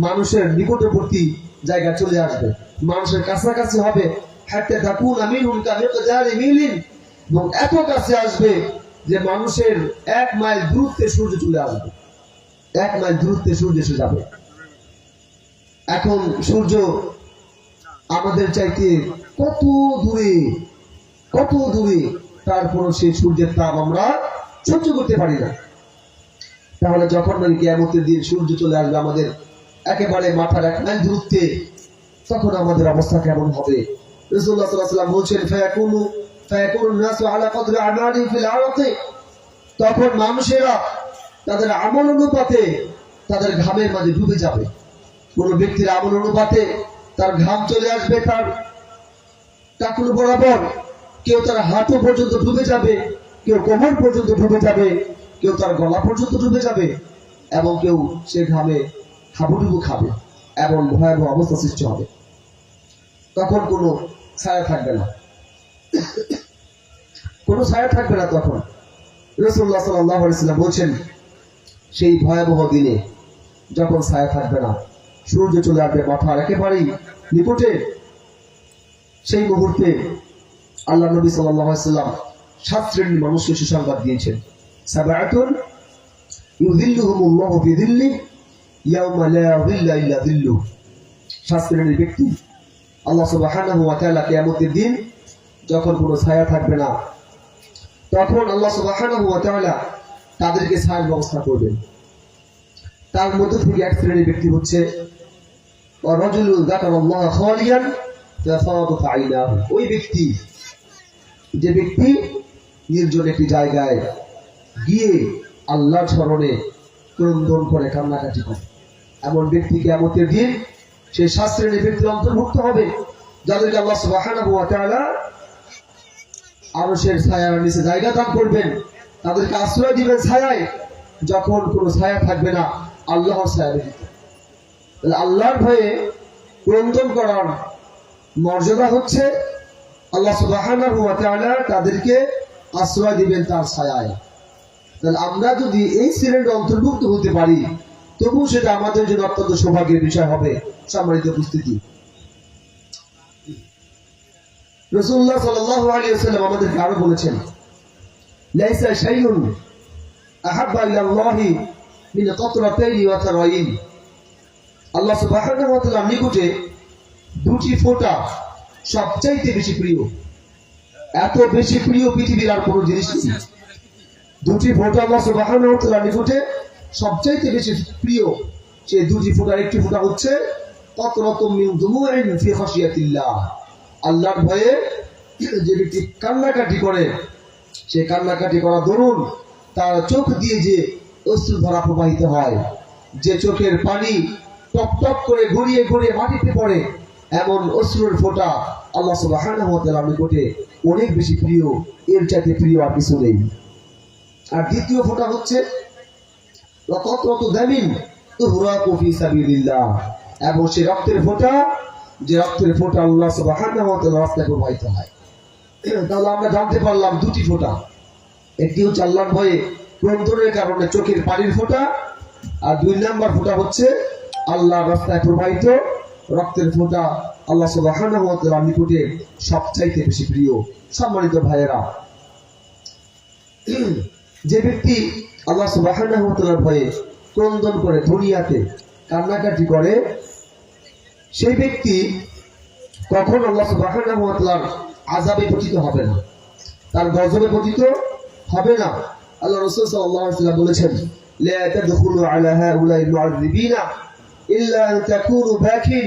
মানুষের নিকটবর্তী জায়গা চলে আসবে, মানুষের কাছাকাছি হবে। হাত্তা তাকুনা মিনহুম কামিকদারি মিলিন, এবং এত কাছে আসবে যে মানুষের 1 মাইল দূরত্বে সূর্য চলে আসবে, 1 মাইল দূরত্বে সূর্য এসে যাবে। এখন সূর্য আমাদের চাইতে কত দূরে, কত দূরে, তারপর সেই সূর্যের তাপ আমরা সহ্য করতে পারি না। তাহলে যখন মানে কিয়ামতের দিন সূর্য চলে আসবে আমাদের একেবারে মাথার 1 মাইল দূরত্বে, তখন আমাদের অবস্থা কেমন হবে? রাসূলুল্লাহ সাল্লাল্লাহু আলাইহি ওয়াসাল্লাম বলেছেন, ফায়াকুনু নাসু আলা কদরি আমালিহিম ফিল আরদি, তখন মানুষেরা তাদের আমল অনুপাতে তাদের ঘামের মাঝে ডুবে যাবে। কোন ব্যক্তির আমল অনুপাতে তার ঘাম চলে আসবে তার টাকুর বরাবর, কেউ তার হাঁটু পর্যন্ত ডুবে যাবে, কেউ কোমর পর্যন্ত ডুবে যাবে, কেউ তার গলা পর্যন্ত ডুবে যাবে, এবং কেউ সে ঘামে হাবুডুবু খাবে, এবং ভয়াবহ অবস্থা সৃষ্টি হবে। তখন কোনো ছায়া থাকবে না, কোনো ছায়া থাকবে না। তখন রাসূলুল্লাহ সাল্লাল্লাহু আলাইহি ওয়াসাল্লাম বলেছেন, সেই ভয়াবহ দিনে যখন ছায়া থাকবে না, সূর্য চলে আসবে মাথার একেবারেই নিকটে, সেই মুহূর্তে আল্লাহ নবী সাল্লাল্লাহু আলাইহি ওয়াসাল্লাম 7 শ্রেণীর মানুষকে সুসংবাদ দিয়েছেন। সাবআতুন ইউযিল্লুহুমুল্লাহু ফি যিল্লিহি ইয়াওমা লা যিল্লা ইল্লা যিল্লুহু, 7 শ্রেণীর ব্যক্তি আল্লাহ সুবহানাহু ওয়া তাআলা কিয়ামতের দিন যখন কোনো ছায়া থাকবে না, তখন আল্লাহ সুবহানাহু ওয়া তাআলা তাদেরকে ছায়ার ব্যবস্থা করবেন। তার মধ্যে থেকে 1 শ্রেণীর ব্যক্তি হচ্ছে রাজুলুন যাকারাল্লাহ খালিয়ান ফাফাদাত আইনাহু, ওই ব্যক্তি, যে ব্যক্তি নির্জন একটি জায়গায় গিয়ে আল্লাহর স্মরণে ক্রন্দন করে কান্নাকাটি করে, এমন ব্যক্তি কিয়ামতের দিন সেই 7 শ্রেণীর ব্যক্তির অন্তর্ভুক্ত হবে, যাদেরকে আল্লাহ সুবহানাহু ওয়া তাআলা আরশের ছায়ার নিচে জায়গা দান করবেন, তাদেরকে আশ্রয় দিবেন ছায়ায়, যখন কোনো ছায়া থাকবে না আল্লাহর ছায়া ব্যতীত। তাহলে আল্লাহর ভয়ে ক্রন্দন করার মর্যাদা হচ্ছে আল্লাহ সুবহানাহু ওয়া তাআলা তাদেরকে আশ্রয় দিবেন তার ছায়ায়। তাহলে আমরা যদি এই শ্রেণীর অন্তর্ভুক্ত হতে পারি, তবু সেটা আমাদের জন্য অত্যন্ত সৌভাগ্যের বিষয় হবে। সম্মানিত উপস্থিতি, রাসূলুল্লাহ সাল্লাল্লাহু আলাইহি ওয়াসাল্লাম আমাদেরকে আরো বলেছেন, লাইসা শাইউন আহাব্বা ইলাল্লাহি মিন কাতরাতাইনি ওয়া তারাইন। আল্লাহ সুবহানাহু ওয়া তাআলার নিকটে দুটি ফোঁটা সবচাইতে বেশি প্রিয়। এত বেশি প্রিয় পৃথিবীর আর কোনো জিনিস নেই। দুটি ফোঁটা আল্লাহ সুবহানাহু ওয়া তাআলার নিকটে সবচাইতে বেশি প্রিয়। সেই দুটি ফোঁটার একটি ফোঁটা হচ্ছে কাতরাতুম মিন দুমুইন ফি খাশিয়াতিল্লাহ। আল্লাহর ভয়ে যে ব্যক্তি কান্নাকাটি করে, সে কান্নাকাটি করা দরুন তার চোখ দিয়ে যে অশ্রু ধারা প্রবাহিত হয়, যে চোখের পানি টপ টপ করে গড়িয়ে গড়িয়ে মাটিতে পড়ে, এমন অশ্রুর ফোঁটা আল্লাহ সুবহানাহু ওয়া তাআলার নিকটে অনেক বেশি প্রিয়। এর চাইতে প্রিয় আর কিছু নেই। আর দ্বিতীয় ফোঁটা হচ্ছে কাতরাতু দামিন তুহরাকু ফি সাবিলিল্লাহ, এবং সেই রক্তের ফোঁটা, যে রক্তের ফোঁটা আল্লাহ সুবহানাহু ওয়া তাআলার রাস্তায় প্রবাহিত হয়। তাহলে আমরা জানতে পারলাম দুটি ফোঁটা, একটি হচ্ছে আল্লাহর ভয়ে ক্রন্দনের কারণে চোখের পানির ফোঁটা, আর দুই নাম্বার ফোঁটা হচ্ছে আল্লাহর রাস্তায় প্রবাহিত রক্তের ফোঁটা আল্লাহ সুবহানাহু ওয়া তাআলার নিকটে সবচাইতে বেশি প্রিয়। সম্মানিত ভাইয়েরা, যে ব্যক্তি আল্লাহ সুবহানাহু ওয়া তাআলার ভয়ে ক্রন্দন করে, দুনিয়াতে কান্নাকাটি করে, সেই ব্যক্তি কখন আল্লাহ সুবহানাহু ওয়া তাআলার আযাবে পতিত হবে না, তার গজবে পতিত হবে না। আল্লাহ রাসূল সাল্লাল্লাহু আলাইহি ওয়াসাল্লাম বলেছেন, লা তাদখুলু আলা হাউলাইল মুআযযিবিনা ইল্লা আন তাকুনু বাকিন।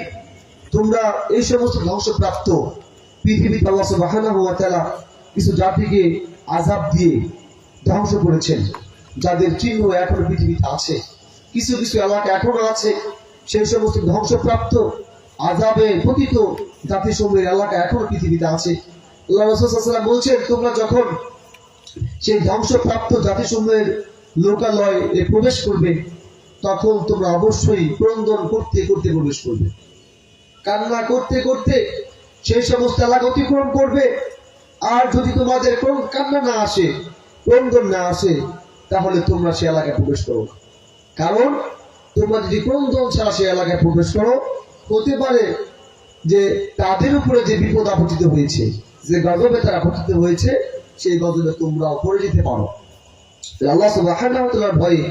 তোমরা এই সমস্ত ধ্বংসপ্রাপ্ত পৃথিবীতে আল্লাহ সুবহানাহু ওয়া তাআলা কিছু জাতিকে আযাব দিয়ে ধ্বংস করেছেন, যাদের চিহ্ন এখনো পৃথিবীতে আছে, কিছু কিছু এলাকা এখনো আছে, সেই সমস্ত ধ্বংসপ্রাপ্ত আযাবে পতিত জাতিসমূহের এলাকা এখনো পৃথিবীতে আছে। আল্লাহ রাসূল সাল্লাল্লাহু আলাইহি ওয়াসাল্লাম বলছেন, তোমরা যখন সেই ধ্বংসপ্রাপ্ত জাতিসমূহের লোকালয়ে প্রবেশ করবে, তখন তোমরা অবশ্যই ক্রন্দন করতে করতে প্রবেশ করবে, কান্না করতে করতে সেই সমস্ত এলাকা অতিক্রম করবে। আর যদি তোমাদের কোন কান্না না আসে, ক্রন্দন না আসে, তাহলে তোমরা সে এলাকায় প্রবেশ করো না। কারণ তোমরা যদি ক্রন্দন ছাড়া সে এলাকায় প্রবেশ করো, হতে পারে যে তাদের উপরে যে বিপদ আপতিত হয়েছে, যে গজবে তারা পতিত হয়েছে, সেই গজবে তোমরাও পড়ে যেতে পারো। আল্লাহ সুবহানাহু ওয়া তাআলার ভয়ে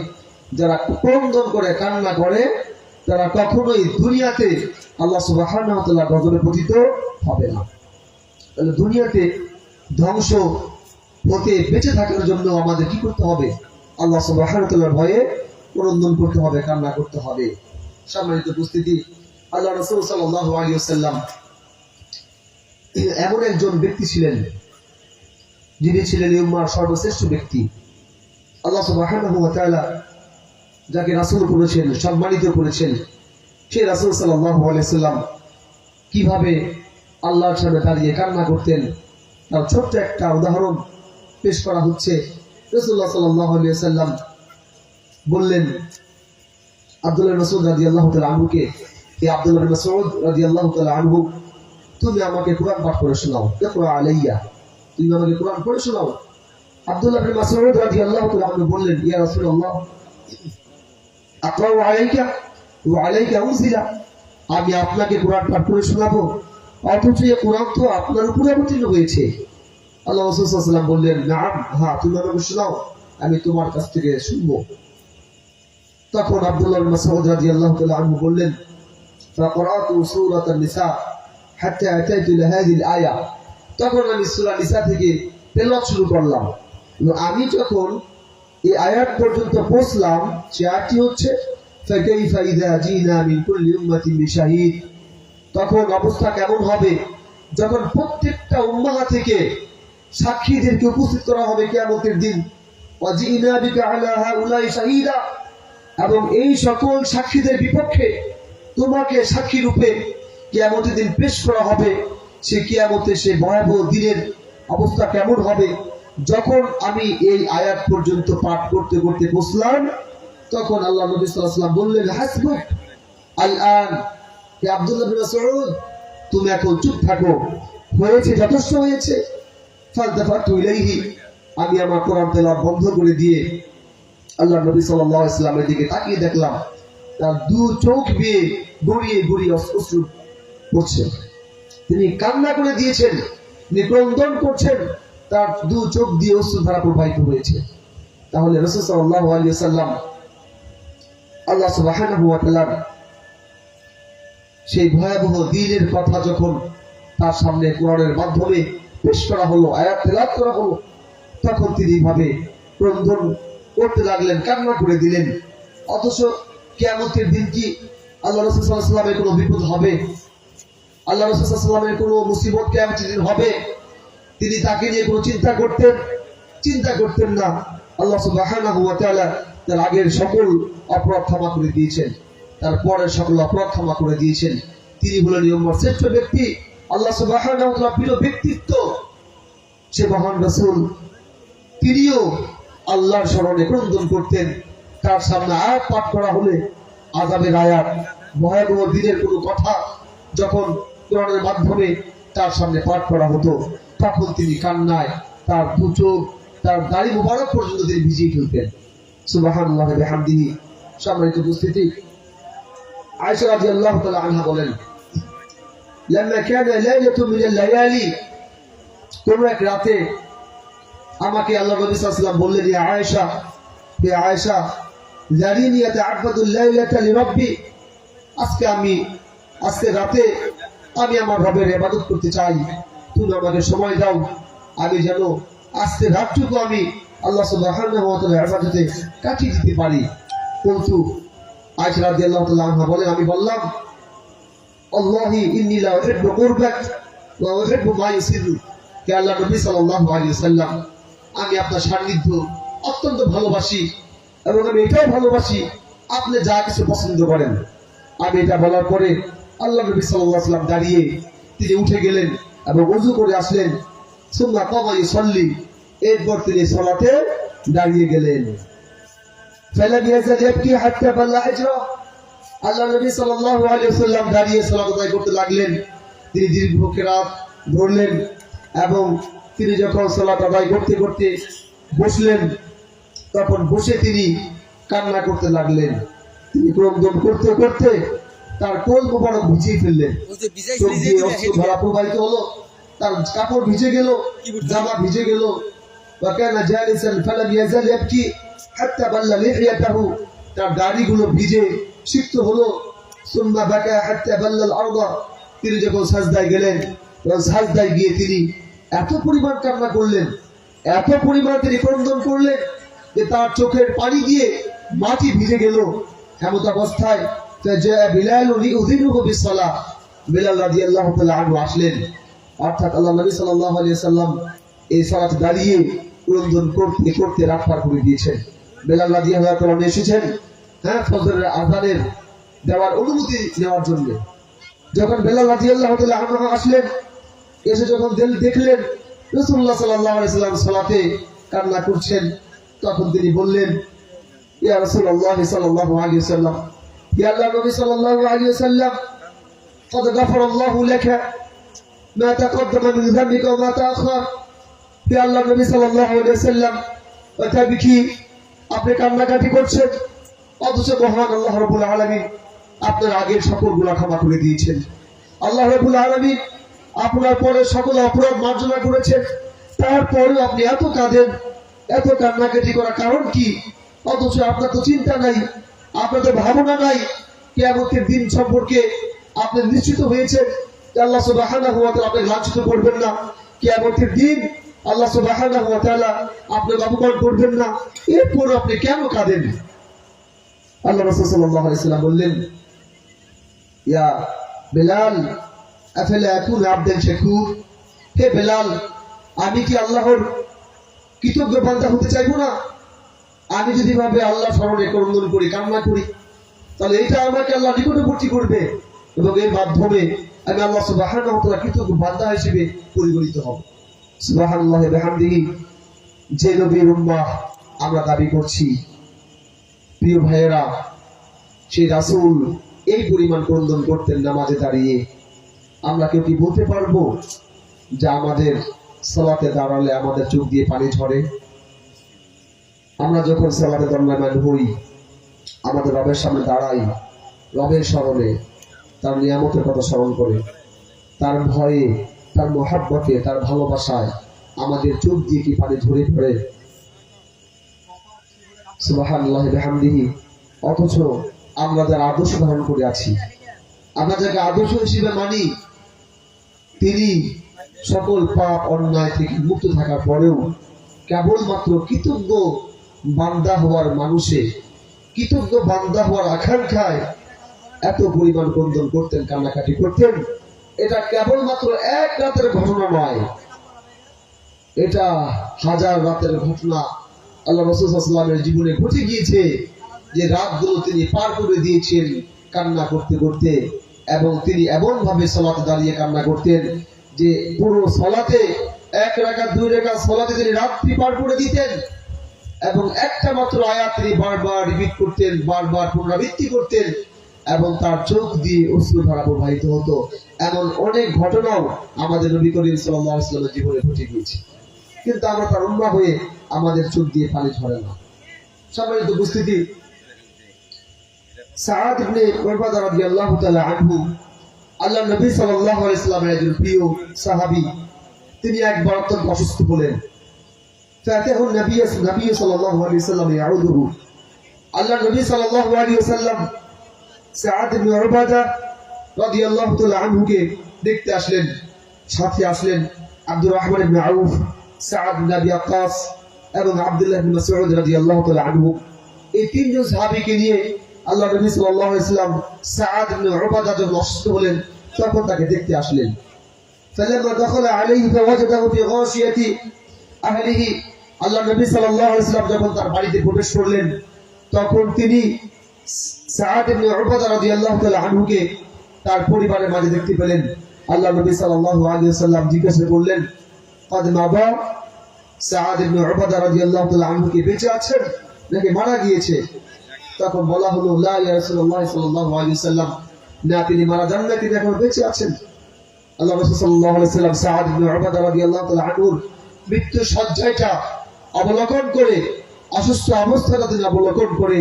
যারা ক্রন্দন করে, কান্না করে, তারা কখনোই দুনিয়াতে আল্লাহ সুবহানাহু ওয়া তাআলার গজবে পতিত হবে না। তাহলে দুনিয়াতে ধ্বংস হতে বেঁচে থাকার জন্য আমাদের কি করতে হবে? আল্লাহ সুবহানাহু ওয়া তাআলার ভয়ে ক্রন্দন করতে হবে, কান্না করতে হবে। সম্মানিত উপস্থিতি, আল্লাহ রাসূল সাল্লাল্লাহু আলাইহি ওয়াসাল্লাম এমন একজন ব্যক্তি ছিলেন, যিনি ছিলেন এই উম্মাহর সর্বশ্রেষ্ঠ ব্যক্তি। আল্লাহ সুবহানাহু ওয়া তাআলা যাকে রাসূল করেছেন, সম্মানিত করেছেন, সেই রাসূল সাল্লাল্লাহু আলাইহি ওয়াসাল্লাম কিভাবে আল্লাহর সামনে দাঁড়িয়ে কান্না করতেন, তার ছোট্ট একটা উদাহরণ পেশ করা হচ্ছে। রাসূলুল্লাহ সাল্লাল্লাহু আলাইহি ওয়াসাল্লাম বললেন আব্দুল্লাহ বিন মাসউদ রাদিয়াল্লাহু তাআলা আনহুকে, হে আব্দুল্লাহ বিন মাসউদ রাদিয়াল্লাহু তাআলা আনহু, তুমি আমাকে কুরআন পাঠ করে শোনাও, ইকরা আলাইয়া, তুমি আমাকে কুরআন পড়ে শোনাও। আব্দুল্লাহ বিন মাসউদ রাদিয়াল্লাহু তাআলা আনহু বললেন, ইয়া রাসূলুল্লাহ, আকরাউ আলাইকা ওয়া আলাইকা উনজিলা, আমি আপনাকে কুরআন পাঠ করে শোনাবো, অথচ এই কুরআন তো আপনার উপরে অবতীর্ণ হয়েছে। আল্লাহ রাসূল সাল্লাল্লাহু আলাইহি ওয়াসাল্লাম বললেন, নাম, হ্যাঁ, তুমি আমাকে শোনাও, আমি তোমার কাছ থেকে শুনবো। তখন আব্দুল্লাহ বিন মাসউদ রাদিয়াল্লাহু তাআলা আনহু বললেন, ফাকরাতু সূরাতান নিসা হাত্তা আতাইতু ইলা হাযিহিল আয়া, তখন আমি সূরা নিসা থেকে তেলাওয়াত শুরু করলাম। আমি যখন এই আয়াত পর্যন্ত পৌঁছলাম, সে আয়াতটি হচ্ছে ফাকাইফা ইযা জিনা মিন কুল্লি উম্মাতিন বিশাহিদ, তখন অবস্থা কেমন হবে যখন প্রত্যেকটা উম্মাহ থেকে সাক্ষীদেরকে উপস্থিত করা হবে কিয়ামতের দিন। ওয়াজিনা বিকা আলা হাউলাই শাহিদা, এবং এই সকল সাক্ষীদের বিপক্ষে তোমাকে সাক্ষী রূপে কিয়ামতের দিন পেশ করা হবে। সে কিয়ামতে সে ভয়াবহ দিনের অবস্থা কেমন হবে। যখন আমি এই আয়াত পর্যন্ত পাঠ করতে করতে বসলাম, তখন আল্লাহ নবী সাল্লাল্লাহু আলাইহি ওয়াসাল্লাম বললেন, হাসবুক আল-আন, হে আব্দুল্লাহ বিন মাসউদ, তুমি এখন চুপ থাকো, হয়েছে, যথেষ্ট হয়েছে। ফালতাফাতু ইলাইহি, আমি আমার কোরআন তেলাওয়াত বন্ধ করে দিয়ে আল্লাহ নবী সাল্লাল্লাহু আলাইহি ওয়াসাল্লামের দিকে তাকিয়ে দেখলাম, তার দু চোখ বেয়ে গড়িয়ে গড়িয়ে অশ্রু পড়ছে। তিনি কান্না করে দিয়েছেন, তিনি ক্রন্দন করছেন, তার দু চোখ দিয়ে অশ্রুধারা প্রবাহিত হয়েছে। তাহলে রাসূল সাল্লাল্লাহু আলাইহি ওয়াসাল্লাম আল্লাহ সুবহানাহু ওয়া তাআলার সেই ভয়াবহ দিনের কথা যখন তার সামনে কোরআনের মাধ্যমে পেশ করা হলো, আয়াত তেলাওয়াত করা হলো, তখন তিনি এইভাবে ক্রন্দন করতে লাগলেন, কান্না করে দিলেন। অথচ কিয়ামতের দিন কি আল্লাহ রাসূল সাল্লাল্লাহু আলাইহি ওয়াসাল্লামের কোনো বিপদ হবে? আল্লাহ রাসূল সাল্লাল্লাহু আলাইহি ওয়াসাল্লামের কোনো মুসিবত কিয়ামতের দিন হবে? তিনি তাকে নিয়ে কোনো চিন্তা করতেন না। আল্লাহ সুবহানাহু ওয়া তাআলা তার আগের সকল অপরাধ ক্ষমা করে দিয়েছেন, তার পরের সকল অপরাধ ক্ষমা করে দিয়েছেন। তিনি হলেন উম্মার শ্রেষ্ঠ ব্যক্তি, আল্লাহ সুবহানাহু ওয়া তাআলার প্রিয় ব্যক্তিত্ব। সে মহান রাসূল, তিনিও আল্লাহর স্মরণে ক্রন্দন করতেন। তার সামনে আয়াত পাঠ করা হলে, আযাবের আয়াত, ভয়াবহ দিনের কোনো কথা যখন কোরআনের মাধ্যমে তার সামনে পাঠ করা হতো, তখন তিনি কান্নায় তার দু চোখ, তার দাড়ি মুবারক পর্যন্ত তিনি ভিজিয়ে ফেলতেন। সুবহানাল্লাহ ওয়া বিহামদিহি। সম্মানিত উপস্থিতি, আয়েশা রাদিয়াল্লাহু তাআলা আনহা বলেন, লাম্মা কানা লাইলাতুন মিনাল লায়ালি, কোন এক রাতে আমাকে আল্লাহ নবী সাল্লাল্লাহু আলাইহি ওয়াসাল্লাম বললেন, ইয়া আয়েশা, হে আয়েশা, যারিনি আতাআব্বাদুল লাইলাতা লিরাব্বি, আজকে রাতে আমি আমার রবের ইবাদত করতে চাই, তুমি আমাকে সময় দাও, আমি যেন আজকে রাতটুকু আমি আল্লাহ সুবহানাহু ওয়া তাআলার ইবাদতে কাটিয়ে দিতে পারি। কিন্তু আয়েশা রাদিয়াল্লাহু তাআলা আনহা বলেন, আমি বললাম, আল্লাহি ইন্নী লা উহিব্বু কুরবাক ওয়া উহিব্বু মা ইউসিরু, হে আল্লাহ নবী সাল্লাল্লাহু আলাইহি ওয়াসাল্লাম, আমি আপনার সান্নিধ্য অত্যন্ত ভালোবাসি এবং আমি এটাও ভালোবাসি আপনি যা কিছু পছন্দ করেন। আমি এটা বলার পরে আল্লাহ নবী সাল্লাল্লাহু আলাইহি ওয়াসাল্লাম দাঁড়িয়ে তিনি উঠে গেলেন এবং ওযু করে আসলেন। সুম্মা কামা ইউসাল্লি, এরপর তিনি সালাতে দাঁড়িয়ে গেলেন। ফালাম ইয়াজাল ইয়াবকি হাত্তা বাল্লা হিজরা, আল্লাহ নবী সাল্লাল্লাহু আলাইহি ওয়াসাল্লাম দাঁড়িয়ে সালাত আদায় করতে লাগলেন। তিনি দীর্ঘ কিরাত ধরলেন এবং তিনি যখন সালাত আদায় করতে করতে বসলেন, তখন বসে তিনি কান্না করতে লাগলেন। তিনি ক্রন্দন করতে করতে তার কোল মোবারক ভিজিয়ে ফেললেন, চোখ দিয়ে অশ্রুধারা প্রবাহিত হলো, তার কাপড় ভিজে গেল, জামা ভিজে গেল। ওয়াকানা জালিসান ফালাম ইয়াজাল ইয়াবকি হাত্তা বাল্লা লিহিয়াতাহু, তার দাড়িগুলো ভিজে সিক্ত হলো। সুম্মা বাকা হাত্তা বাল্লাল আরদা, তিনি যখন সাজদায় গেলেন, সাজদায় গিয়ে তিনি এত পরিমাণ কান্না করলেন, এত পরিমাণ তিনি ক্রন্দন করলেন যে তার চোখের পানি দিয়ে মাটি ভিজে গেল। এমত অবস্থায় বিলাল লিউযিনুহু বিসসালাহ, বিলাল রাদিয়াল্লাহু তাআলা আনহু আসলেন। অর্থাৎ আল্লাহ নবী সাল্লাল্লাহু আলাইহি ওয়াসাল্লাম এই সালাত দাঁড়িয়ে ক্রন্দন করতে করতে রাত পার করে দিয়েছেন। বিলাল রাদিয়াল্লাহু তাআলা এসেছেন ফজরের আযানের দেওয়ার অনুমতি নেওয়ার জন্য। যখন বিলাল রাদিয়াল্লাহু তাআলা আনহু আসলেন, এসে যখন দেখলেন রাসূলুল্লাহ সাল্লাল্লাহু আলাইহি ওয়াসাল্লাম সালাতে কান্না করছেন, তখন তিনি বললেন, ইয়া রাসূলুল্লাহ সাল্লাল্লাহু আলাইহি ওয়াসাল্লাম, ইয়া আল্লাহ নবী সাল্লাল্লাহু আলাইহি ওয়াসাল্লাম, قد غفر الله لك ما تقدم من ذنبك وما تأخر, হে আল্লাহ নবী সাল্লাল্লাহু আলাইহি ওয়াসাল্লাম, তাবিকি আপনি কান্নাকাটি করছেন, অথচ মহান আল্লাহ রাব্বুল আলামিন আপনার আগের সকল গুনাহ ক্ষমা করে দিয়েছেন। আল্লাহ রাব্বুল আলামিন আপনার পরে সকল অপরাধ মার্জনা করেছেন, তারপরেও আপনি এত কাঁদেন, এত কান্নাকাটি করার কারণ কি? অথচ আপনার তো চিন্তা নাই, আপনার তো ভাবনা নাই কিয়ামতের দিন সম্পর্কে। আপনি নিশ্চিত হয়েছেন যে আল্লাহ সুবহানাহু ওয়া তাআলা আপনাকে লাঞ্ছিত করবেন না, কিয়ামতের দিন আল্লাহ সুবহানাহু ওয়া তাআলা আপনাকে অপমান করবেন না, এরপর আপনি কেন কাঁদেন? আল্লাহ রাসূল সাল্লাল্লাহু আলাইহি ওয়াসাল্লাম বললেন, ইয়া বিলাল আফালা আকুনু আবদান শাকুর, হে বিলাল, আমি কি আল্লাহর কৃতজ্ঞ বান্দা হতে চাইবো না? আমি যদি ভাবে আল্লাহ স্মরণে ক্রন্দন করি, কান্না করি, তাহলে এটা আমাকে আল্লাহ নিকটবর্তী করবে এবং এর মাধ্যমে আমি আল্লাহ সুবহানাহু ওয়া তাআলা কৃতজ্ঞ বান্দা হিসেবে পরিগণিত হব। সুবহানাল্লাহি ওয়া বিহামদিহি। যে নবীর উম্মাহ আমরা দাবি করছি, প্রিয় ভাইয়েরা, সেই রাসূল এই পরিমাণ ক্রন্দন করতেন নামাজে দাঁড়িয়ে। আমরা কেউ কি বলতে পারবো যে আমাদের সালাতে দাঁড়ালে আমাদের চোখ দিয়ে পানি ঝরে? আমরা যখন সালাতে দণ্ডায়মান হই, আমাদের রবের সামনে দাঁড়াই, রবের স্মরণে, তার নিয়ামতের কথা স্মরণ করে, তার ভয়ে তার মহাব্বতে, তার ভালোবাসায় আমাদের চোখ দিয়ে কি পানি ঝরে পড়ে। সুবহানাল্লাহি বিহামদিহি। অথচ আমরা যারা আদর্শ ধারণ করে আছি, আমরা যাকে আদর্শ হিসেবে মানি, তিনি সকল পাপ অন্যায় থেকে মুক্ত থাকার পরেও কেবলমাত্র কৃতজ্ঞ বান্দা হওয়ার মানুষে, কৃতজ্ঞ বান্দা হওয়ার আকাঙ্ক্ষায় এত পরিমাণ ক্রন্দন করতেন, কান্নাকাটি করতেন। এটা কেবলমাত্র এক রাতের ঘটনা নয়, এটা হাজার রাতের ঘটনা আল্লাহ রাসূল সাল্লাল্লাহু আলাইহি ওয়াসাল্লামের জীবনে ঘটে গিয়েছে। যে রাতগুলো তিনি পার করে দিয়েছেন কান্না করতে করতে, এবং তিনি এমন ভাবে সালাতে দাঁড়িয়ে কান্না করতেন যে পুরো সালাতে, এক রাকাত দুই রাকাত সালাতে তিনি রাত্রি পার করে দিতেন, এবং একটা মাত্র আয়াত তিনি বারবার রিপিট করতেন, বারবার পুনরাবৃত্তি করতেন, এবং তার চোখ দিয়ে অশ্রুধারা প্রবাহিত হতো। এমন অনেক ঘটনাও আমাদের নবী করিম সাল্লাল্লাহু আলাইহি ওয়াসাল্লামের জীবনে ঘটে গিয়েছে, কিন্তু আমরা তার উম্মাহ হয়ে আমাদের চোখ দিয়ে পানি ঝরে না। সম্মানিত উপস্থিতি, সাআদ ইবনে উবাদা রাদিয়াল্লাহু তাআলা আনহু আল্লাহর নবী সাল্লাল্লাহু আলাইহি ওয়াসাল্লামের একজন প্রিয় সাহাবী। তিনি একবার অত্যন্ত অসুস্থ হলেন। ফাতাহু নবী সাল্লাল্লাহু আলাইহি ওয়াসাল্লাম ইয়াউদুহু। আল্লাহর নবী সাল্লাল্লাহু আলাইহি ওয়াসাল্লাম সাআদ ইবনে উবাদা রাদিয়াল্লাহু তাআলা আনহুকে দেখতে আসলেন। সাথে আসলেন আব্দুর রহমান ইবনে আউফ, সাআদ ইবনে আবি ওয়াক্কাস এবং আব্দুল্লাহ ইবনে মাসউদ রাদিয়াল্লাহু তাআলা আনহু। এই তিনজন সাহাবীকে নিয়ে আল্লাহ নবী সাল্লাল্লাহু আলাইহি ওয়াসাল্লাম সাআদ ইবনে উবাদা যখন অসুস্থ হলেন তখন তাকে দেখতে আসলেন। ফালাম্মা দাখালা আলাইহি ফাওয়াজাদাহু ফি গাশিয়াতি আহলিহি। আল্লাহ নবী সাল্লাল্লাহু আলাইহি ওয়াসাল্লাম যখন তার বাড়িতে প্রবেশ করলেন তখন তিনি সাআদ ইবনে উবাদা রাদিয়াল্লাহু তাআলা আনহুকে তার পরিবারের মাঝে দেখতে পেলেন। আল্লাহ নবী সাল্লাল্লাহু আলাইহি ওয়াসাল্লাম জিজ্ঞাসা করলেন, কদ মাদা? সাআদ ইবনে উবাদা রাদিয়াল্লাহু তাআলা আনহু কি বেঁচে আছেন নাকি মারা গিয়েছে? তখন বলা হলো, লা ইয়া রাসূলুল্লাহ সাল্লাল্লাহু আলাইহি ওয়াসাল্লাম, না, তিনি মারা যান না, তিনি এখন বেঁচে আছেন। আল্লাহ রাসূল সাল্লাল্লাহু আলাইহি ওয়াসাল্লাম সাআদ ইবনে উবাদা রাদিয়াল্লাহু তাআলা আনহুর মৃত্যু সজ্জাটা অবলোকন করে, অসুস্থ অবস্থাটা তিনি অবলোকন করে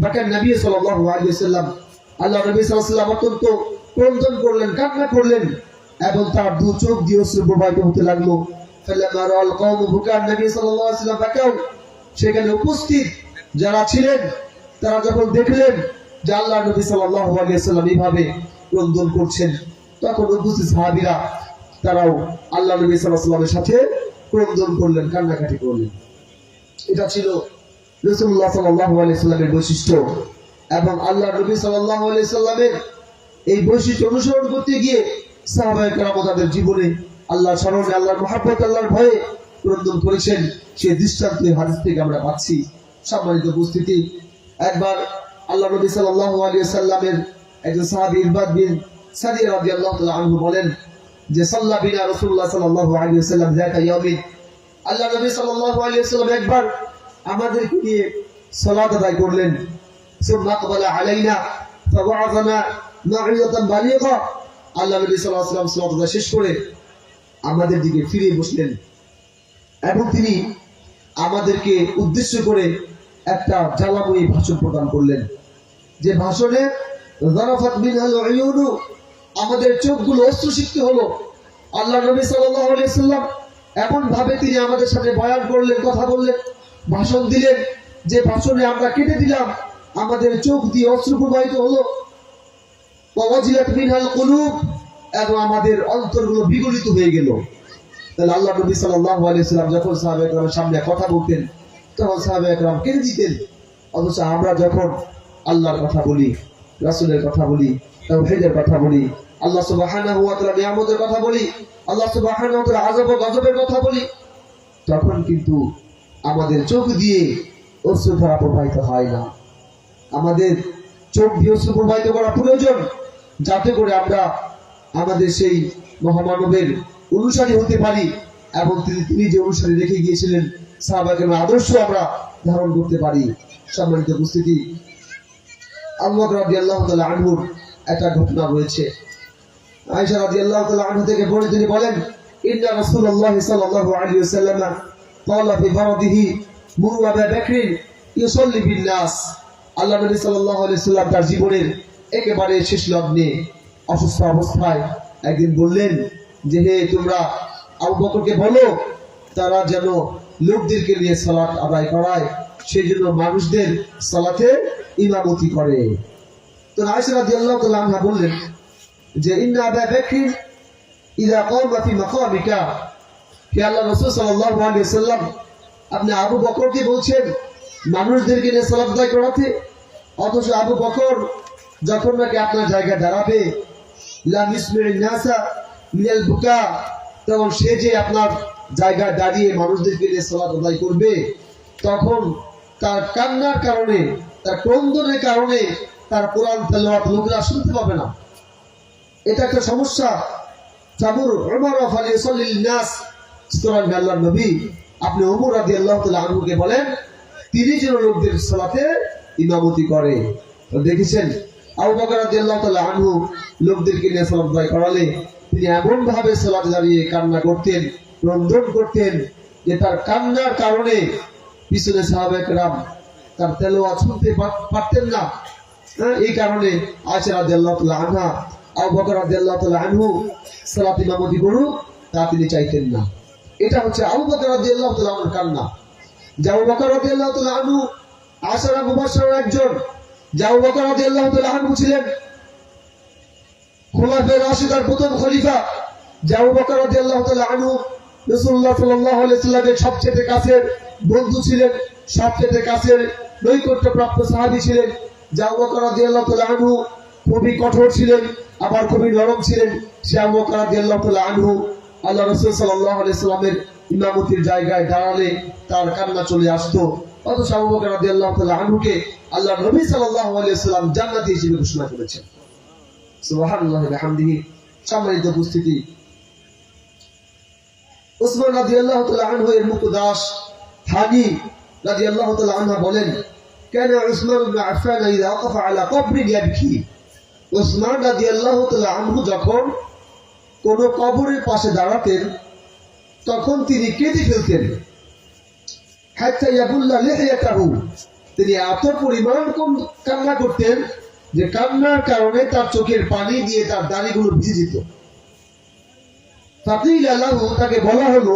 বাকা নবী সাল্লাল্লাহু আলাইহি ওয়াসাল্লাম, আল্লাহ নবী সাল্লাল্লাহু আলাইহি ওয়াসাল্লাম অত্যন্ত ক্রন্দন করলেন, কান্না করলেন, এবং তার দু চোখ দিয়ে অশ্রু প্রবাহিত হতে লাগলো। ফালাম্মা রাআল কওমু বুকা নবী সাল্লাল্লাহু আলাইহি ওয়াসাল্লাম বাকাউ। সেখানে উপস্থিত যারা ছিলেন তারা যখন দেখলেন যে আল্লাহ নবী সাল্লাল্লাহু আলাইহি ওয়াসাল্লাম এইভাবে ক্রন্দন করছেন, তখন উপস্থিত সাহাবীরা তারাও আল্লাহ নবী সাল্লাল্লাহু আলাইহি ওয়াসাল্লামের সাথে ক্রন্দন করলেন, কান্নাকাটি করলেন। এটা ছিল রাসূলুল্লাহ সাল্লাল্লাহু আলাইহি ওয়াসাল্লামের বৈশিষ্ট্য। এবং আল্লাহ নবী সাল্লাল্লাহু আলাইহি ওয়াসাল্লামের এই বৈশিষ্ট্য অনুসরণ করতে গিয়ে সাহাবায়ে কেরাম তাদের জীবনে আল্লাহর স্মরণে, আল্লাহর মহব্বত, আল্লাহর ভয়ে ক্রন্দন করেছেন। সেই দৃষ্টান্ত হাদিস থেকে আমরা পাচ্ছি। সম্মানিত উপস্থিতি, একবার আল্লাহ নবী সাল্লাল্লাহু আলাইহি ওয়াসাল্লামের একজন সাহাবী ইরবাদ বিন সাদিয়া রাদিয়াল্লাহু তাআলা আনহু বলেন যে সাল্লা বিনা রাসূলুল্লাহ সাল্লাল্লাহু আলাইহি ওয়াসাল্লাম যাতা ইয়াউমিন। আল্লাহ নবী সাল্লাল্লাহু আলাইহি ওয়াসাল্লাম একবার আমাদেরকে নিয়ে সালাত আদায় করলেন। সুম্মা ক্বালা আলাইনা ফাওয়াযানা মাউইযাতান বালিগা। আল্লাহ নবী সাল্লাল্লাহু আলাইহি ওয়াসাল্লাম সালাত আদায় শেষ করে আমাদের দিকে ফিরে বসলেন এবং তিনি আমাদেরকে উদ্দেশ্য করে একটা জ্বালাময়ী ভাষণ প্রদান করলেন, যে ভাষণে যারাফাত মিনহাল উয়ুনু, আমাদের চোখগুলো অশ্রুসিক্ত হলো। আল্লাহ নবী সাল্লাল্লাহু আলাইহি ওয়াসাল্লাম এমন ভাবে তিনি আমাদের সাথে বয়ান করলেন, কথা বললেন, ভাষণ দিলেন, যে ভাষণে আমরা কেটে দিলাম, আমাদের চোখ দিয়ে অশ্রু প্রবাহিত হলো। ওয়াজিলাত মিনহাল কুলুব, এবং আমাদের অন্তরগুলো বিগলিত হয়ে গেল। তাহলে আল্লাহ নবী সাল্লাল্লাহু আলাইহি ওয়াসাল্লাম যখন সাহাবায়ে কেরামের সামনে কথা বলতেন তখন সাহাবায়ে কেরাম কেঁদে দিতেন। অথচ আমরা যখন আল্লাহর কথা বলি, রাসূলের কথা বলি, তাওহীদের কথা বলি, আল্লাহ সুবহানাহু ওয়া তাআলা নিয়ামতের কথা বলি, আল্লাহ সুবহানাহু ওয়া তাআলা আযাব ও গজবের কথা বলি, তখন কিন্তু আমাদের চোখ দিয়ে অশ্রুধারা প্রবাহিত হয় না। আমাদের চোখ দিয়ে অশ্রু প্রবাহিত করা প্রয়োজন, যাতে করে আমরা আমাদের সেই মহামানবের অনুসারী হতে পারি এবং তিনি যে অনুসারী রেখে গিয়েছিলেন সাহাবায়ে কেরামের আদর্শ আমরা ধারণ করতে পারি। সম্মানিত উপস্থিতি, আবু বকর রাদিয়াল্লাহু তাআলা আনহুর একটা ঘটনা রয়েছে। আয়েশা রাদিয়াল্লাহু তাআলা আনহা থেকে তিনি বলেন, ইন্না রাসূলুল্লাহ সাল্লাল্লাহু আলাইহি ওয়াসাল্লাম ক্বালা ফি ফারদিহি মুরু আবু বকর ইউসাল্লি বিন নাস। আল্লাহ নবী সাল্লাল্লাহু আলাইহি ওয়াসাল্লাম তার জীবনের একেবারে শেষ লগ্নে অসুস্থ অবস্থায় একদিন বললেন যে হে তোমরা আবু বকরকে বলো তারা যেন লোকদেরকে নিয়ে সালাত আদায় করায়, সেই জন্য মানুষদের সালাতে ইমামতি করে। তো আয়েশা রাদিয়াল্লাহু তাআলা আনহা বললেন যে ইন্না আবা বকর ইযা ক্বামা ফি মাকামিকা, হে আল্লাহর রাসূল সাল্লাল্লাহু আলাইহি ওয়াসাল্লাম, আপনি আবু বকরকে বলছেন মানুষদেরকে নিয়ে সালাত আদায় করাতে, অথচ আবু বকর যখন নাকি আপনার জায়গায় দাঁড়াবে লা মিসমিউন নাসা মিনাল বুকা, তখন সে যে আপনার জায়গায় দাঁড়িয়ে মানুষদেরকে নিয়ে সালাত আদায় করবে, তখন তার কান্নার কারণে, তার ক্রন্দনের কারণে তার কোরআন তেলাওয়াত লোকেরা শুনতে পাবে না। এটা একটা সমস্যা। জাবুর উমর ফালিসাল্লিল নাস, সুতরাং আল্লাহর নবী আপনি ওমর রাদিয়াল্লাহু তাআলা আনহুকে বলেন তিনি যেন লোকদের সালাতে ইমামতি করে। তো দেখেছেন আবু বকর রাদিয়াল্লাহু তাআলা আনহু লোকদেরকে নিয়ে সালাত আদায় করালে তিনি এমন ভাবে সালাতে দাঁড়িয়ে কান্না করতেন, ক্রন্দন করতেন যে তার কান্নার কারণে পিছনে সাহাবায়ে কেরাম তার তেলাওয়াত শুনতে পারতেন না। এই কারণে আয়েশা রাদিয়াল্লাহু তাআলা আনহা আবু বকর রাদিয়াল্লাহু তাআলা আনহু সালাত ইমামতি করুক তা তিনি চাইতেন না। এটা হচ্ছে আবু বকর রাদিয়াল্লাহু তাআলা আনহুর কান্না। যে আবু বকর রাদিয়াল্লাহু তাআলা আনহু আশারা মুবাশশারের একজন, যে আবু বকর রাদিয়াল্লাহু তাআলা আনহু ছিলেন খুলাফায়ে রাশিদার প্রথম খলিফা, যে আবু বকর রাদিয়াল্লাহু তাআলা আনহু রাসূলুল্লাহ সাল্লাল্লাহু আলাইহি ওয়াসাল্লামের সবচেয়ে কাছের বন্ধু ছিলেন, সবচেয়ে কাছের নৈকট্যপ্রাপ্ত সাহাবী ছিলেন, যে আবু বকর রাদিয়াল্লাহু তাআলা আনহু খুবই কঠোর ছিলেন আবার খুবই নরম ছিলেন, সে আবু বকর রাদিয়াল্লাহু তাআলা আনহু আল্লাহ রাসূল সাল্লাল্লাহু আলাইহি ওয়াসাল্লামের ইমামতির জায়গায় দাঁড়ালে তার কান্না চলে আসতো। অথচ আবু বকর রাদিয়াল্লাহু তাআলা আনহুকে আল্লাহ নবী সাল্লাল্লাহু আলাইহি ওয়াসাল্লাম জান্নাতি হিসেবে ঘোষণা করেছেন। সুবহানাল্লাহি ওয়া বিহামদিহি। সম্মানিত উপস্থিতি, উসমান রাদিয়াল্লাহু তাআলা আনহু এর মুকদাস হানি রাদিয়াল্লাহু তাআলা আনহা বলেন কানা উসমান ইবনে আফফান ইযা ওয়াকাফা আলা কবরিন ইয়াবকি, উসমান রাদিয়াল্লাহু তাআলা আনহু যখন কোন কবরের পাশে দাঁড়াতেন তখন তিনি কেঁদে ফেলতেন। হাত্তা ইয়াবুল্লা লিহিয়াতাহু, তিনি এত পরিমাণ কান্না করতেন যে কান্নার কারণে তার চোখের পানি দিয়ে তার দাড়িগুলো ভিজে যেত। ফাকিলা লাহু, তাকে বলা হলো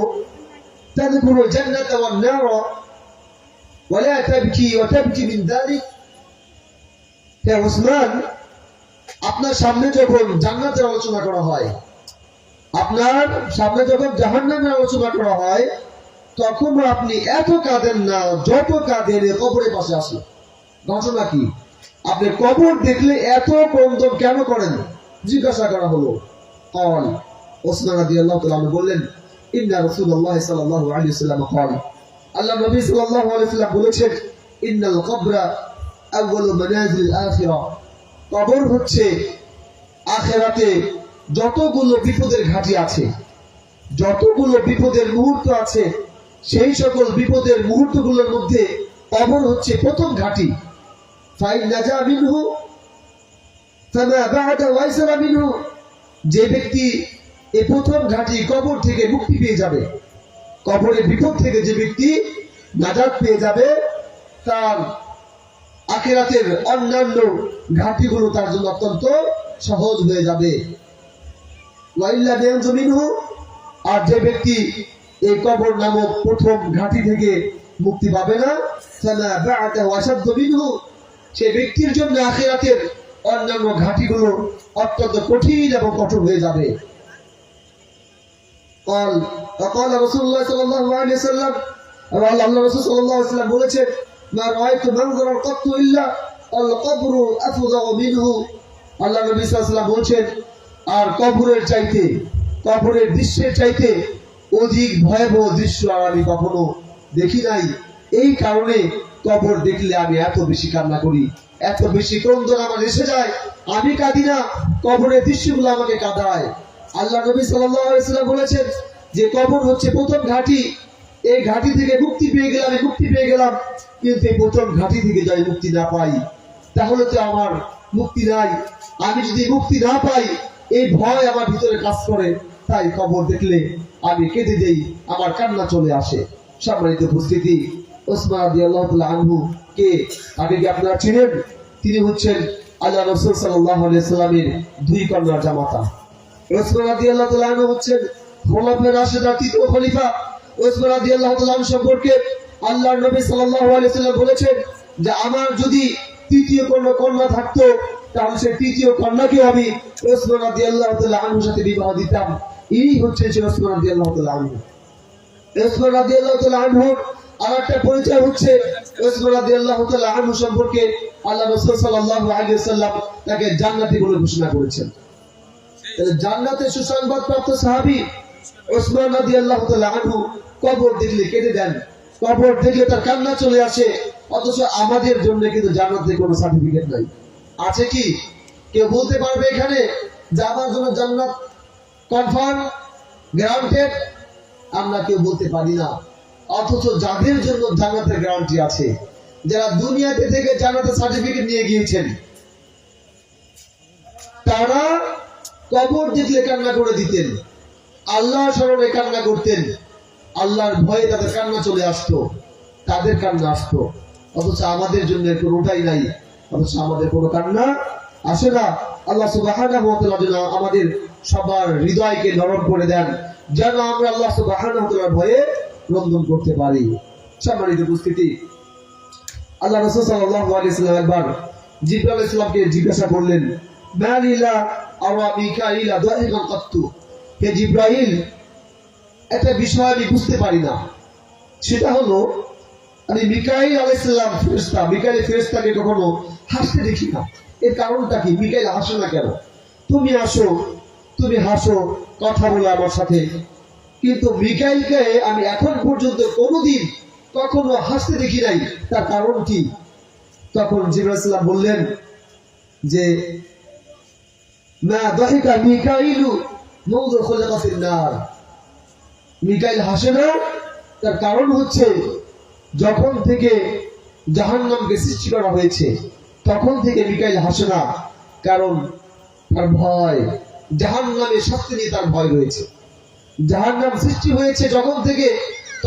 তাদখুলুল জান্নাতা ওয়ান নার ওয়া লা তাবকি ওয়া তাবকি মিন যালিক। হে উসমান, আপনার সামনে যখন জান্নাতের আলোচনা করা হয়, আপনার সামনে যখন জাহান্নামের আলোচনা করা হয়, তখন আপনি এত কাঁদেন না যত কাঁদেন কবরের পাশে আসে। ঘটনা কি? আপনি কবর দেখলে এত ক্রন্দন কেন করেন? জিজ্ঞাসা করা হলো। قال ওসমান রাদিয়াল্লাহু তাআলা আনহু বললেন ইন্না রাসূলুল্লাহ সাল্লাল্লাহু আলাইহি ওয়াসাল্লাম قال, আল্লাহ নবী সাল্লাল্লাহু আলাইহি ওয়াসাল্লাম বলেছেন ইন্নাল কবরা আউয়ালু মানাজিল আখিরা, কবর হচ্ছে আখিরাতে যতগুলো বিপদের ঘাঁটি আছে, যতগুলো বিপদের মুহূর্ত আছে, সেই সকল বিপদের মুহূর্তগুলোর মধ্যে কবর হচ্ছে প্রথম ঘাঁটি। ফাইন নাজা মিনহু ফামা বা'দা ওয়াইসারা মিনহু, যে ব্যক্তি এই প্রথম ঘাঁটি কবর থেকে মুক্তি পেয়ে যাবে, কবরের বিপদ থেকে যে ব্যক্তি নাজাত পেয়ে যাবে, তার আখিরাতের অন্যান্য ঘাঁটিগুলো তার জন্য অত্যন্ত সহজ হয়ে যাবে। ওয়াইল্লা বিয়ানজু মিনহু, আর যে ব্যক্তি এই কবর নামক প্রথম ঘাঁটি থেকে মুক্তি পাবে না, ফামা বা'দাহু আশাদ্দু মিনহু, সে ব্যক্তির জন্য আখিরাতের অন্যান্য ঘাঁটিগুলো অত্যন্ত কঠিন এবং কঠোর হয়ে যাবে। قال رسول الله صلى الله عليه وسلم, আল্লাহ রাসূল সাল্লাল্লাহু আলাইহি ওয়াসাল্লাম বলেছেন মা রাআইতু মানজারান কাত্তু ইল্লা আল কবরু আফযাউ মিনহু, আল্লাহ নবী সাল্লাল্লাহু আলাইহি ওয়াসাল্লাম বলেছেন আর কবরের চাইতে, কবরের দৃশ্যের চাইতে অধিক ভয়াবহ দৃশ্য আর আমি কখনো দেখি নাই। এই কারণে কবর দেখলে আমি এত বেশি কান্না করি, এত বেশি ক্রন্দন আমার এসে যায়। আমি কাঁদি না, কবরের দৃশ্যগুলো আমাকে কাঁদায়। আল্লাহ নবী সাল্লাল্লাহু আলাইহি ওয়াসাল্লাম বলেছেন যে কবর হচ্ছে প্রথম ঘাঁটি, এই ঘাঁটি থেকে মুক্তি পেয়ে গেলাম, মুক্তি পেয়ে গেলাম, কিন্তু এই প্রথম ঘাঁটি থেকে যদি মুক্তি না পাই তাহলে তো আমার মুক্তি নাই। আমি যদি মুক্তি না পাই এই ভয় আমার ভিতরে কাজ করে, তাই কবর দেখলে আমি কেঁদে দেই, আমার কান্না চলে আসে। সম্মানিত উপস্থিতি, ওসমান রাদিয়াল্লাহু তাআলা আনহু কে? আগে কি আপনারা চিনেন? তিনি হচ্ছেন আল্লাহ রাসূল সাল্লাল্লাহু আলাইহি ওয়াসাল্লামের দুই কন্যার জামাতা। ওসমান রাদিয়াল্লাহু তাআলা আনহু হচ্ছেন খোলাফায়ে রাশিদার তৃতীয় খলিফা। ওসমান রাদিয়াল্লাহু তাআলা আনহু সম্পর্কে আল্লাহর নবী সাল্লাল্লাহু আলাইহি ওয়াসাল্লাম বলেছেন যে আমার যদি তৃতীয় কোনো কন্যা থাকতো তাহলে সেই তৃতীয় কন্যাকে আমি ওসমান রাদিয়াল্লাহু তাআলা আনহুর সাথে বিবাহ দিতাম। এই হচ্ছে যে ওসমান রাদিয়াল্লাহু তাআলা আনহু। ওসমান রাদিয়াল্লাহু তাআলা আনহুর আরেকটা পরিচয় হচ্ছে ওসমান রাদিয়াল্লাহু তাআলা আনহু সম্পর্কে আল্লাহ রাসূল সাল্লাল্লাহু আলাইহি ওয়াসাল্লাম তাকে জান্নাতি বলে ঘোষণা করেছেন। তাহলে জান্নাতের সুসংবাদ প্রাপ্ত সাহাবী ওসমান রাদিয়াল্লাহু তাআলা আনহু কবর দেখলে কেঁদে দেন, কবর দেখলে তার কান্না চলে আসে। অথচ আমাদের জন্য কিন্তু জান্নাতের কোনো সার্টিফিকেট নাই। আছে কি? কেউ বলতে পারবে এখানে যে আমার জন্য জান্নাত কনফার্ম, গ্যারান্টেড? আমরা কেউ বলতে পারি না। অথচ যাদের জন্য জান্নাতের গ্যারান্টি আছে, যারা দুনিয়াতে থেকে জান্নাতের সার্টিফিকেট নিয়ে গিয়েছেন, তারা কবর দেখলে কান্না করে দিতেন, আল্লাহর স্মরণে কান্না করতেন, আল্লাহর ভয়ে তাদের কান্না চলে আসতো, তাদের কান্না আসতো। অথচ আমাদের জন্য কোনোটাই নাই, অথচ আমাদের কোনো কান্না আসে না। আল্লাহ সুবহানাহু ওয়া তাআলা যেন আমাদের সবার হৃদয়কে নরম করে দেন, যেন আমরা আল্লাহ সুবহানাহু ওয়া তাআলার ভয়ে রন্ধন করতে পারি। সম্মানিত উপস্থিতি, আল্লাহ রাসূল সাল্লাল্লাহু আলাইহি ওয়াসাল্লাম একবার জিবরাইল আলাইহিস সালামকে জিজ্ঞাসা করলেন, মালিলা আরা মিকাইলা দাহিকান কাত্তু, হে জিবরাইল, একটা বিষয় আমি বুঝতে পারি না, সেটা হলো আমি মিকাইল আলাইহিস সালাম ফেরেশতা, মিকাইল ফেরেশতাকে কখনো হাসতে দেখি না। এর কারণটা কি? মিকাইল হাসে না কেন? তুমি আসো, তুমি হাসো, কথা বলো আমার সাথে, কিন্তু মিকাইলকে আমি এখন পর্যন্ত কোনোদিন কখনো হাসতে দেখি নাই, তার কারণ কি? তখন জিবরাইল আলাইহিস সালাম বললেন যে মা দাহিকা মিকাইলু মুযু খুলিকা ফিন নার, মিকাইল হাসে না, তার কারণ হচ্ছে যখন থেকে জাহান্নামকে সৃষ্টি করা হয়েছে তখন থেকে মিকাইল হাসে না, কারণ তার ভয়, জাহান্নামের শাস্তি নিয়ে তার ভয় রয়েছে। জাহান্নাম সৃষ্টি হয়েছে যখন থেকে,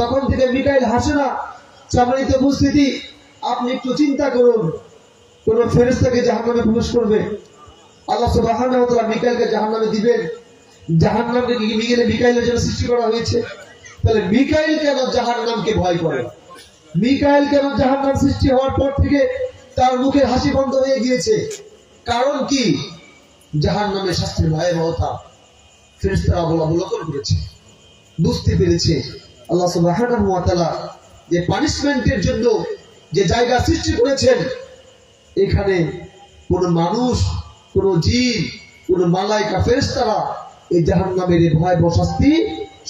তখন থেকে মিকাইল হাসে না। সম্মানিত উপস্থিতি, আপনি একটু চিন্তা করুন, কোন ফেরেশতাকে জাহান্নামে প্রবেশ করবে, আল্লাহ সুবহানাহু ওয়া তাআলা মিকাইলকে জাহান্নামে দিবেন? জাহান্নামকে কি মিকাইলের জন্য সৃষ্টি করা হয়েছে? তাহলে মিকাইল কেন জাহান্নামকে ভয় করে? মিকাইল কেন জাহান্নাম সৃষ্টি হওয়ার পর থেকে তার মুখের হাসি বন্ধ হয়ে গিয়েছে? কারণ কি? জাহান্নামের শাস্তির ভয়াবহতা ফেরেশতারা অবলোকন করেছে, বুঝতে পেরেছে। আল্লাহ সুবহানাহু ওয়া তাআলা যে পানিশমেন্টের জন্য যে জায়গা সৃষ্টি করেছেন, এখানে কোন মানুষ, কোন জিন, কোন মালায়েকা, ফেরেশতারা এই জাহান্নামের এই ভয়াবহ শাস্তি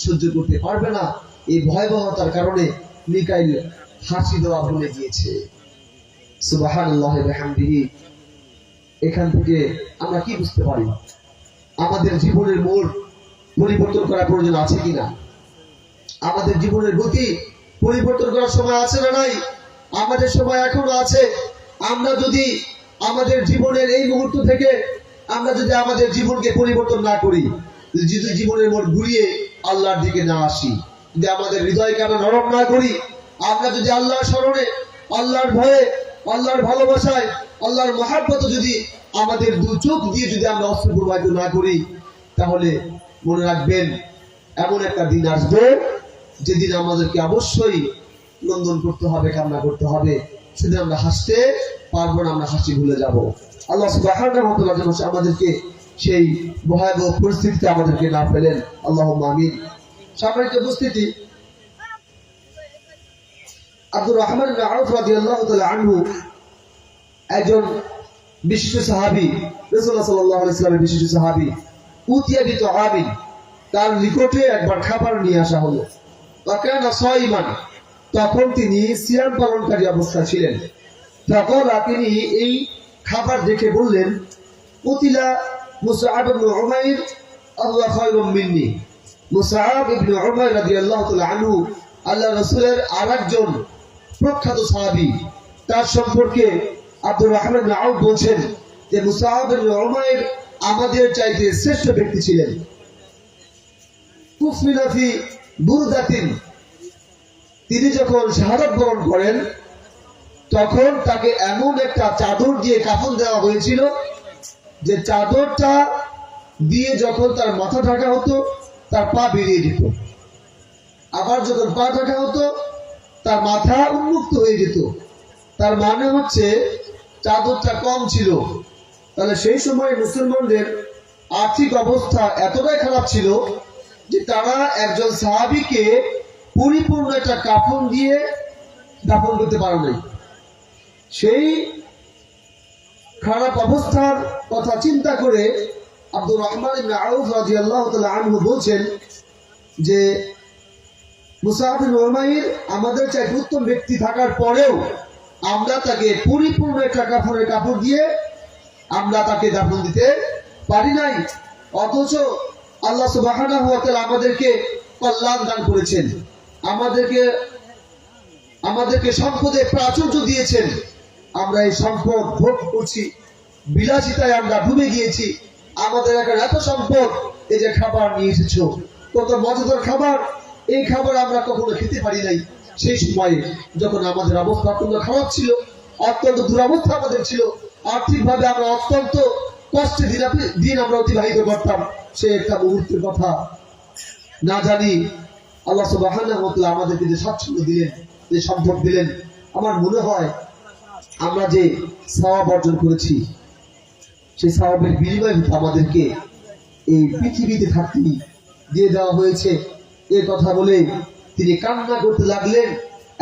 সহ্য করতে পারবে না। এই ভয়াবহতার কারণে মিকাইল হাসি দেওয়া ভুলে গিয়েছে। সুবহানাল্লাহি ওয়া বিহামদিহি। এখান থেকে আমরা কি বুঝতে পারি? আমাদের জীবনের মোড় পরিবর্তন করার প্রয়োজন আছে কিনা? আমাদের জীবনের গতি পরিবর্তন করার সময় আছে না নাই? আমাদের সময় এখনো আছে। আমরা যদি আমাদের জীবনের এই মুহূর্ত থেকে আমরা যদি আমাদের জীবনকে পরিবর্তন না করি, যদি জীবনের মোড় ঘুরিয়ে আল্লাহর দিকে না আসি, যদি আমাদের হৃদয়কে আমরা নরম না করি, আমরা যদি আল্লাহর স্মরণে, আল্লাহর ভয়ে, আল্লাহর ভালোবাসায়, আল্লাহর মহাব্বতে যদি আমাদের দু চোখ দিয়ে যদি আমরা অশ্রু প্রবাহিত না করি, তাহলে মনে রাখবেন এমন একটা দিন আসবে যেদিন আমাদেরকে অবশ্যই ক্রন্দন করতে হবে, কান্না করতে হবে। সেদিন আমরা হাসতে পারবো না, আমরা হাসি ভুলে যাব। আল্লাহ সুবহানাহু ওয়া তাআলা যেন আমাদেরকে সেই ভয়াবহ পরিস্থিতিতে আমাদেরকে না ফেলেন। আল্লাহুম্মা আমিন। সম্মানিত উপস্থিতি, আব্দুর রহমান ইবনে আউফ রাদিয়াল্লাহু তাআলা আনহু একজন বিশিষ্ট সাহাবী, রাসূলুল্লাহ সাল্লাল্লাহু আলাইহি ওয়াসাল্লামের বিশিষ্ট সাহাবী। উতিয়া বিতআমিন, তার নিকটে একবার খাবার নিয়ে আসা হলো। ওয়াকানা সাইমান, তখন তিনি সিয়াম পালনকারী অবস্থা ছিলেন। তখন তিনি এই খাবার দেখে বললেন, কুতিলা মুসআব ইবনে উমাইর আল্লাহ খায়রুম মিন্নি। মুসআব ইবনে উমাইর রাদিয়াল্লাহু তাআলা আনহু আল্লাহর রাসূলের আরেকজন প্রখ্যাত সাহাবী। তার সম্পর্কে আব্দুর রহমান ইবনে আউফ বলছেন যে মুসআব ইবনে উমাইর আমাদের চাইতে শ্রেষ্ঠ ব্যক্তি ছিলেন। কুফিনা ফি বুরদাতিন, তিনি যখন শাহাদাত বরণ করেন তখন তাকে এমন একটা চাদর দিয়ে কাফন দেওয়া হয়েছিল যে চাদরটা দিয়ে যখন তার মাথা ঢাকা হতো তার পা বেরিয়ে যেত, আবার যখন পা ঢাকা হতো তার মাথা উন্মুক্ত হয়ে যেত। তার মানে হচ্ছে চাদরটা কম ছিল। তাহলে সেই সময় মুসলমানদের আর্থিক অবস্থা এতটাই খারাপ ছিল যে তারা একজন সাহাবীকে পরিপূর্ণ একটা কাফন দিয়ে দাফন করতে পারে নাই। সেই খারাপ অবস্থার কথা চিন্তা করে আব্দুর রহমান ইবনে আউফ রাদিয়াল্লাহু তাআলা আনহু বলছেন যে মুসআব ইবনে উমাইর আমাদের চাইতে উত্তম ব্যক্তি থাকার পরেও আমরা তাকে পরিপূর্ণ একটা কাফনের কাপড় দিয়ে আমরা তাকে দাফন দিতে পারি নাই। অথচ আল্লাহ সুবহানাহু ওয়া তাআলা আমাদেরকে কল্যাণ দান করেছেন, আমাদেরকে সম্পদে প্রাচুর্য দিয়েছেন। আমরা এই সম্পদ ভোগ করছি, বিলাসিতায় আমরা ডুবে গিয়েছি। আমাদের একটা এত সম্পদ, এই যে খাবার নিয়ে এসেছো, কত মজাদার খাবার, এই খাবার আমরা কখনো খেতে পারি নাই। সেই সময়ে যখন আমাদের অবস্থা অত্যন্ত খারাপ ছিল, অত্যন্ত দুরবস্থা আমাদের ছিল, আর্থিকভাবে আমরা অত্যন্ত কষ্টে দিন আমরা অতিবাহিত করতাম। সে একটা মুহূর্তের কথা না জানি আল্লাহ সুবহানাহু ওয়া তাআলা আমাদেরকে যে স্বাচ্ছন্দ্য দিলেন, যে সম্পদ দিলেন, আমার মনে হয় আমরা যে সওয়াব অর্জন করেছি সেই সওয়াবের বিনিময়ে আমাদেরকে এই পৃথিবীতে থাকতে দিয়ে দেওয়া হয়েছে। এ কথা বলে তিনি কান্না করতে লাগলেন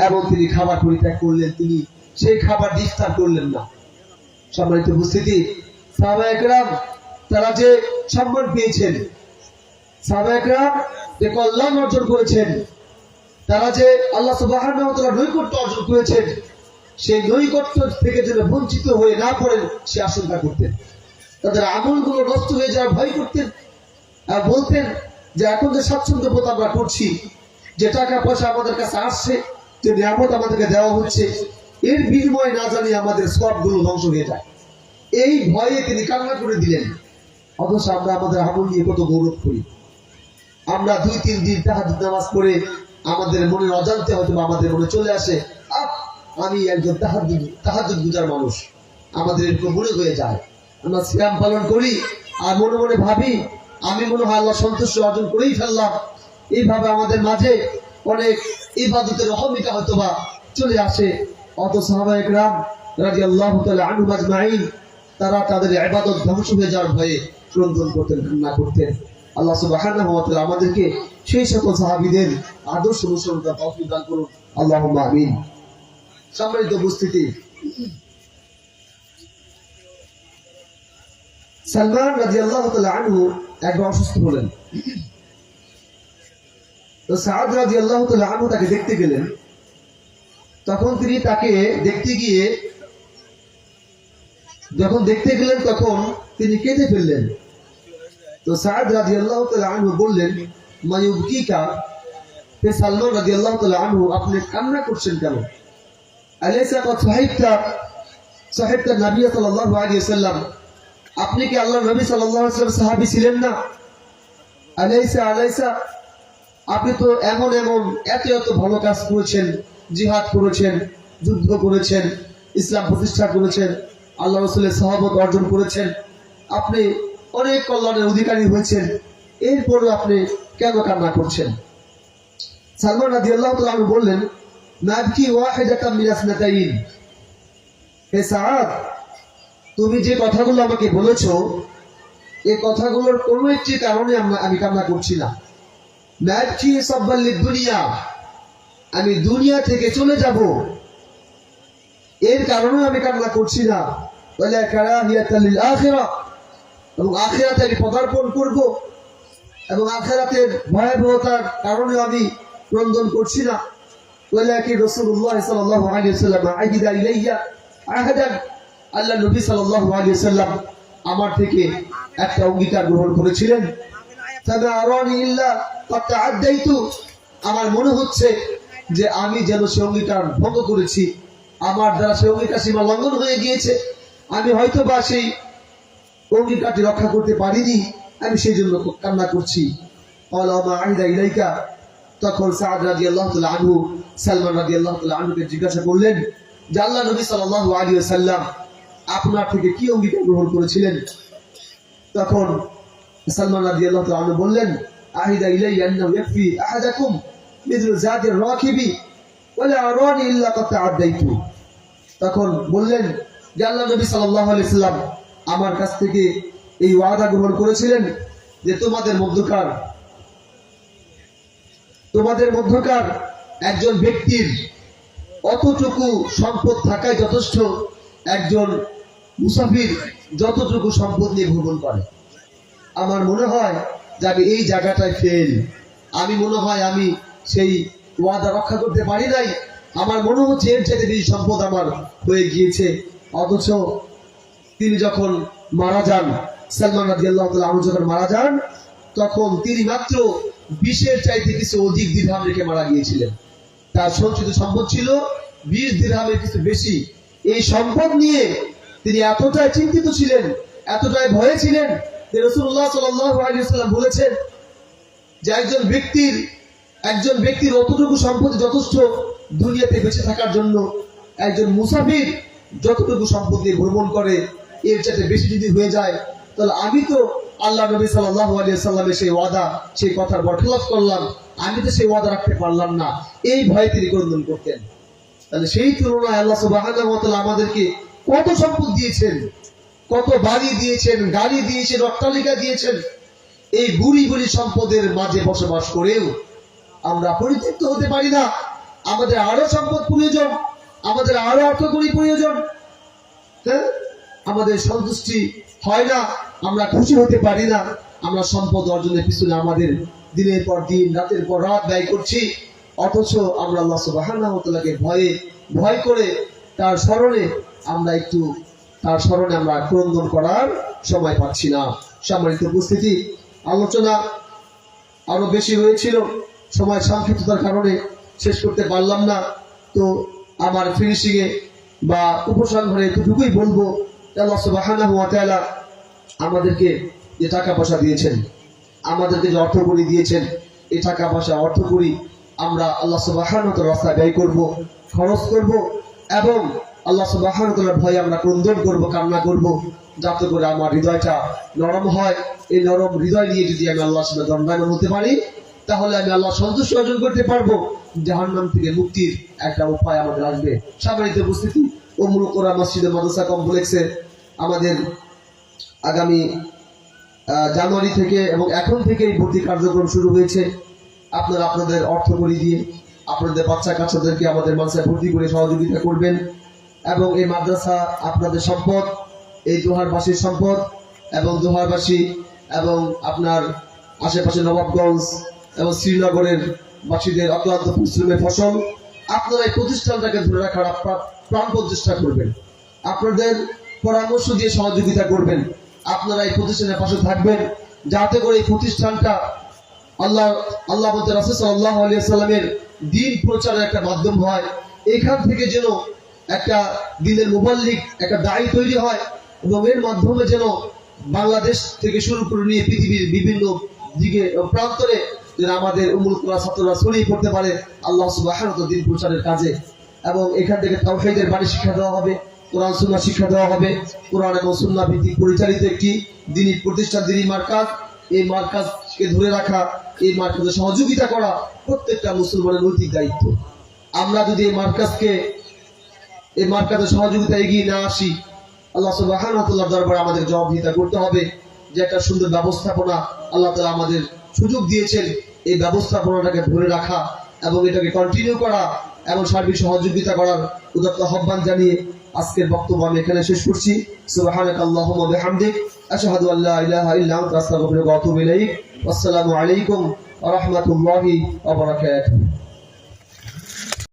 এবং তিনি খাবার পরিত্যাগ করলেন। তিনি সেই খাবার ইফতার করলেন না। সম্মানিত উপস্থিতি, সাহাবায়ে কেরাম তারা যে সম্মান পেয়েছেন, সাহাবায়ে কেরাম যে কল্যাণ অর্জন করেছেন, তারা যে আল্লাহ সুবহানাহু ওয়া তাআলার নৈকট্য অর্জন করেছেন, সেই নৈকট্য থেকে যেন বঞ্চিত হয়ে না পড়েন সে আশঙ্কা করতেন। তাদের আমলগুলো নষ্ট হয়ে যাওয়ার ভয় করতেন। আর বলতেন যে এখন যে স্বাচ্ছন্দ্য বোধ আমরা করছি, যে টাকা পয়সা আমাদের কাছে আসছে, যে নিয়ামত আমাদেরকে দেওয়া হচ্ছে, এর বিনিময়ে না জানি আমাদের সবগুলো ধ্বংস হয়ে যায়। এই ভয়ে তিনি কান্না করে দিলেন। অথচ আমরা আমাদের আমল নিয়ে কত গৌরব করি। আমরা 2-3 দিন তাহাজ্জুদ নামাজ পড়ে আমাদের মনে অজান্তে হয়তো আমাদের মনে চলে আসে, আমি একজন তাহাজ্জুদ গুজার মানুষ। আমাদের এরকম মনে হয়ে যায়। আমরা সিয়াম পালন করি আর মনে মনে ভাবি আমি মনে হয় আল্লাহ সন্তুষ্টি অর্জন করেই ফেললাম। এইভাবে আমাদের মাঝে অনেক ইবাদতের রহমিকা হয়তো বা চলে আসে। অত সাহাবায়ে কেরাম রাদিয়াল্লাহু তাআলা আনহুম আজমাইন তারা তাদের ইবাদত ধ্বংস হয়ে যাওয়ার ভয়ে ক্রন্দন করতেন, কান্না করতেন। আল্লাহ সুবহানাহু ওয়া তাআলা আমাদেরকে সেই সকল সাহাবীদের আদর্শ অনুসরণ করার তৌফিক দান করুন, আল্লাহুম্মা আমিন। সম্মানিত উপস্থিতি, সালমান রাদিয়াল্লাহু তাআলা আনহু একবার অসুস্থ হলেন। তো সাদ রাদিয়াল্লাহু তাআলা আনহু তাকে দেখতে গেলেন। তখন তিনি তাকে দেখতে গিয়ে যখন দেখতে গেলেন তখন তিনি কেঁদে ফেললেন। তো সাদ রাদিয়াল্লাহু তাআলা আনহু বললেন, মায়ুবকিকা, হে সালমান রাদিয়াল্লাহু তাআলা আনহু, আপনি কান্না করছেন কেন? আলাইসা ক্বাদ সাহিবতা নবী সাল্লাল্লাহু আলাইহি ওয়াসাল্লাম, আপনি কি আল্লাহর নবী সাল্লাল্লাহু আলাইহি ওয়াসাল্লাম সাহাবী ছিলেন না? আলাইসা, আপনি তো এমন এত ভালো কাজ করেছেন, জিহাদ করেছেন, যুদ্ধ করেছেন, ইসলাম প্রতিষ্ঠা করেছেন, আল্লাহ রাসূলের সাহাবত অর্জন করেছেন, আপনি অনেক কল্যাণের অধিকারী হয়েছেন, এরপরও আপনি কেন কান্না করছেন? সালমান রাদিয়াল্লাহু তাআলা আনহু বললেন, নাবকি ওয়াহিদাতাম মিন আসনাতাইন, হে সাদ, তুমি যে কথাগুলো আমাকে বলেছো এই কথাগুলোর কোনো একটি কারণে আমি কান্না করছি না। নাবকি সাব্বাল লিদুনিয়া, আমি দুনিয়া থেকে চলে যাব এর কারণে আমি কান্না করছি না। ওয়ালা কারাহিয়াতাল লিল আখিরাহ, এবং আখিরাতে আমি পদার্পণ করব এবং আখিরাতের ভয়াবহতার কারণে আমি ক্রন্দন করছি না। ওয়ালাকিন রাসূলুল্লাহ সাল্লাল্লাহু আলাইহি ওয়াসাল্লাম আ'হিদা ইলাইয়া আহাদান, আল্লাহ নবী সাল্লাল্লাহু আলাইহি ওয়াসাল্লাম আমার থেকে একটা অঙ্গীকার গ্রহণ করেছিলেন। তাদা আরানি ইল্লা ক্বাদ তাআদ্দাইতু, আমার মনে হচ্ছে যে আমি যেন সে অঙ্গীকার ভঙ্গ করেছি, আমার দ্বারা সে অঙ্গীকার সীমা লঙ্ঘন হয়ে গিয়েছে, আমি হয়তো বা সেই অঙ্গীকারটি রক্ষা করতে পারিনি, আমি সেই জন্য কান্না করছি। তখন সাদ রাদিয়াল্লাহু তাআলা আনহু সালমান রাদিয়াল্লাহু তাআলা আনহুকে জিজ্ঞাসা করলেন যে আল্লাহ নবী সাল্লাল্লাহু আলাইহি ওয়াসাল্লাম আপনার থেকে কি অঙ্গীকার গ্রহণ করেছিলেন? তখন সালমান রাদিয়াল্লাহু তাআলা আনহু বললেন, আহিদা ইলাইয়া আন্নাহু ইয়াকফি আহাদাকুম মিথলু যাদির রাকিবি ওয়ালা আরানি ইল্লা ক্বাদ তাআদ্দাইতু। তখন বললেন যে আল্লাহ নবী সাল্লাল্লাহু আলাইহি সাল্লাম আমার কাছ থেকে এই ওয়াদা গ্রহণ করেছিলেন যে তোমাদের মধ্যকার একজন ব্যক্তির অতটুকু সম্পদ থাকায় যথেষ্ট, একজন মুসাফির যতটুকু সম্পদ নিয়ে ভ্রমণ করে। আমার মনে হয় যে আমি এই জায়গাটায় ফেল, আমি মনে হয় আমি সেই ওয়াদা রক্ষা করতে পারি নাই, আমার মনে হচ্ছে এর চাইতে বেশি সম্পদ আমার হয়ে গিয়েছে। অথচ তিনি যখন মারা যান, সালমান রাদিয়াল্লাহু তাআলা আনহু যখন মারা যান, তখন তিনি মাত্র 20-এর চাইতে কিছু অধিক দিরহাম রেখে মারা গিয়েছিলেন। তার সঞ্চিত সম্পদ ছিল 20 দিরহামের কিছু বেশি। এই সম্পদ নিয়ে তিনি এতটাই চিন্তিত ছিলেন, এতটাই ভয়ে ছিলেন যে রাসূলুল্লাহ সাল্লাল্লাহু আলাইহি ওয়াসাল্লাম বলেছেন যে একজন ব্যক্তির অতটুকু সম্পত্তি যথেষ্ট দুনিয়াতে বেঁচে থাকার জন্য। একজন মুসাফির যতটুকু সম্পদ নিয়ে ভ্রমণ করে এর চাইতে বেশি যদি হয়ে যায়, তাহলে আমি তো আল্লাহ নবী সাল্লাল্লাহু আলাইহি ওয়াসাল্লামের সেই ওয়াদা, সেই কথার বরখলাফ করলাম, আমি তো সেই ওয়াদা রাখতে পারলাম না, এই ভয়ে তিনি ক্রন্দন করতেন। তাহলে সেই তুলনায় আল্লাহ সুবহানাহু ওয়া তাআলা আমাদেরকে কত সম্পদ দিয়েছেন, কত বাড়ি দিয়েছেন, গাড়ি দিয়েছেন, অট্টালিকা দিয়েছেন। এই বুড়ি বুড়ি সম্পদের মাঝে বসবাস করেও আমরা পরিতৃপ্ত হতে পারি না। আমাদের আরো সম্পদ প্রয়োজন, আমাদের আরো অর্থকরী প্রয়োজন। হ্যাঁ, আমাদের সন্তুষ্টি হয় না, আমরা খুশি হতে পারি না। আমরা সম্পদ অর্জনের পিছনে আমাদের দিনের পর দিন, রাতের পর রাত ব্যয় করছি। অথচ আমরা আল্লাহ সুবহানাহু ওয়া তাআলাকে ভয় করে তার স্মরণে আমরা ক্রন্দন করার সময় পাচ্ছি না। সম্মানিত উপস্থিতি, আলোচনা আরো বেশি হয়েছিল, সময় সংক্ষিপ্ততার কারণে শেষ করতে পারলাম না। তো আমার ফিনিশিং এ বা উপসংহারে এতটুকুই বলবো, আল্লাহ সুবহানাহু ওয়া তাআলা আমাদেরকে যে টাকা পয়সা দিয়েছেন, আমাদেরকে যে অর্থকড়ি দিয়েছেন, এই টাকা পয়সা অর্থকড়ি আমরা আল্লাহ সুবহানাহু ওয়া তাআলার রাস্তায় ব্যয় করব, খরচ করব, এবং আল্লাহ সুবহানাহু ওয়া তাআলার ভয়ে আমরা ক্রন্দন করব, কান্না করব, যাতে করে আমার হৃদয়টা নরম হয়। এই নরম হৃদয় নিয়ে যদি আমি আল্লাহর সামনে দণ্ডায়মান হতে পারি, তাহলে আমি আল্লাহর সন্তুষ্টি অর্জন করতে পারবো। জাহান্নাম থেকে মুক্তির একটা উপায় আমাদের আসবে। সম্মানিত উপস্থিতি, উম্মুল কুরা মসজিদে মাদ্রাসা কমপ্লেক্সে আমাদের আগামী জানুয়ারি থেকে এবং এখন থেকেই ভর্তি কার্যক্রম শুরু হয়েছে। আপনারা আপনাদের অর্থকড়ি দিয়ে আপনাদের বাচ্চা কাচ্চাদেরকে আমাদের মাদ্রাসায় ভর্তি করে সহযোগিতা করবেন। এবং এই মাদ্রাসা আপনাদের সম্পদ, এই দোহারবাসীর সম্পদ, এবং দোহারবাসী এবং আপনার আশেপাশে নবাবগঞ্জ এবং শ্রীনগরের বাসীদের অক্লান্ত পরিশ্রমের ফসল। আপনারা এই প্রতিষ্ঠানটাকে ধরে রাখার প্রাণপণ চেষ্টা করবেন, আপনাদের পরামর্শ দিয়ে সহযোগিতা করবেন। আপনারা এই প্রতিষ্ঠানের পাশে থাকবেন, যাতে করে এই প্রতিষ্ঠানটা আল্লাহ বলতে রাসূল সাল্লাল্লাহু আলাইহি ওয়াসাল্লামের দ্বীন প্রচারের একটা মাধ্যম হয়। এখান থেকে যেন একটা দ্বীনের মুবাল্লিগ, একটা দায়ী তৈরি হয়, এবং এর মাধ্যমে যেন বাংলাদেশ থেকে শুরু করে নিয়ে পৃথিবীর বিভিন্ন দিকে প্রান্তরে যেন আমাদের উম্মুল কুরা ছাত্ররা ছড়িয়ে পড়তে পারে আল্লাহ সুবহানাহু ওয়া তাআলার দ্বীন প্রচারের কাজে। এবং এখান থেকে তাওহীদের বাণী শিক্ষা দেওয়া হবে, কোরআন সুন্নাহ শিক্ষা দেওয়া হবে। কোরআন এবং সুন্নাহ ভিত্তিক পরিচালিত একটি দ্বীনী প্রতিষ্ঠান, দ্বীনী মার্কাজ। এই মার্কাজকে ধরে রাখা, এই মার্কাজে সহযোগিতা করা প্রত্যেকটা মুসলমানের নৈতিক দায়িত্ব। আমরা যদি এই মার্কাজের সহযোগিতা এগিয়ে না আসি, আল্লাহ সুবহানাহু ওয়া তাআলার দরবারে আমাদের জবাবদিহিতা করতে হবে যে একটা সুন্দর ব্যবস্থাপনা আল্লাহ তাআলা আমাদের সুযোগ দিয়েছেন, এই ব্যবস্থাপনাটাকে ধরে রাখা এবং এটাকে কন্টিনিউ করা এবং সার্বিক সহযোগিতা করার উদাত্ত আহ্বান জানিয়ে আজকের বক্তব্য আমি এখানে শেষ করছি। সুবহানাকাল্লাহুম্মা ওয়া বিহামদিক, আশহাদু আল্লা ইলাহা ইল্লা আনতা, আস্তাগফিরুকা ওয়া আতুবু ইলাইক। আসসালামু আলাইকুম ওয়া রাহমাতুল্লাহি ওয়া বারাকাতুহু।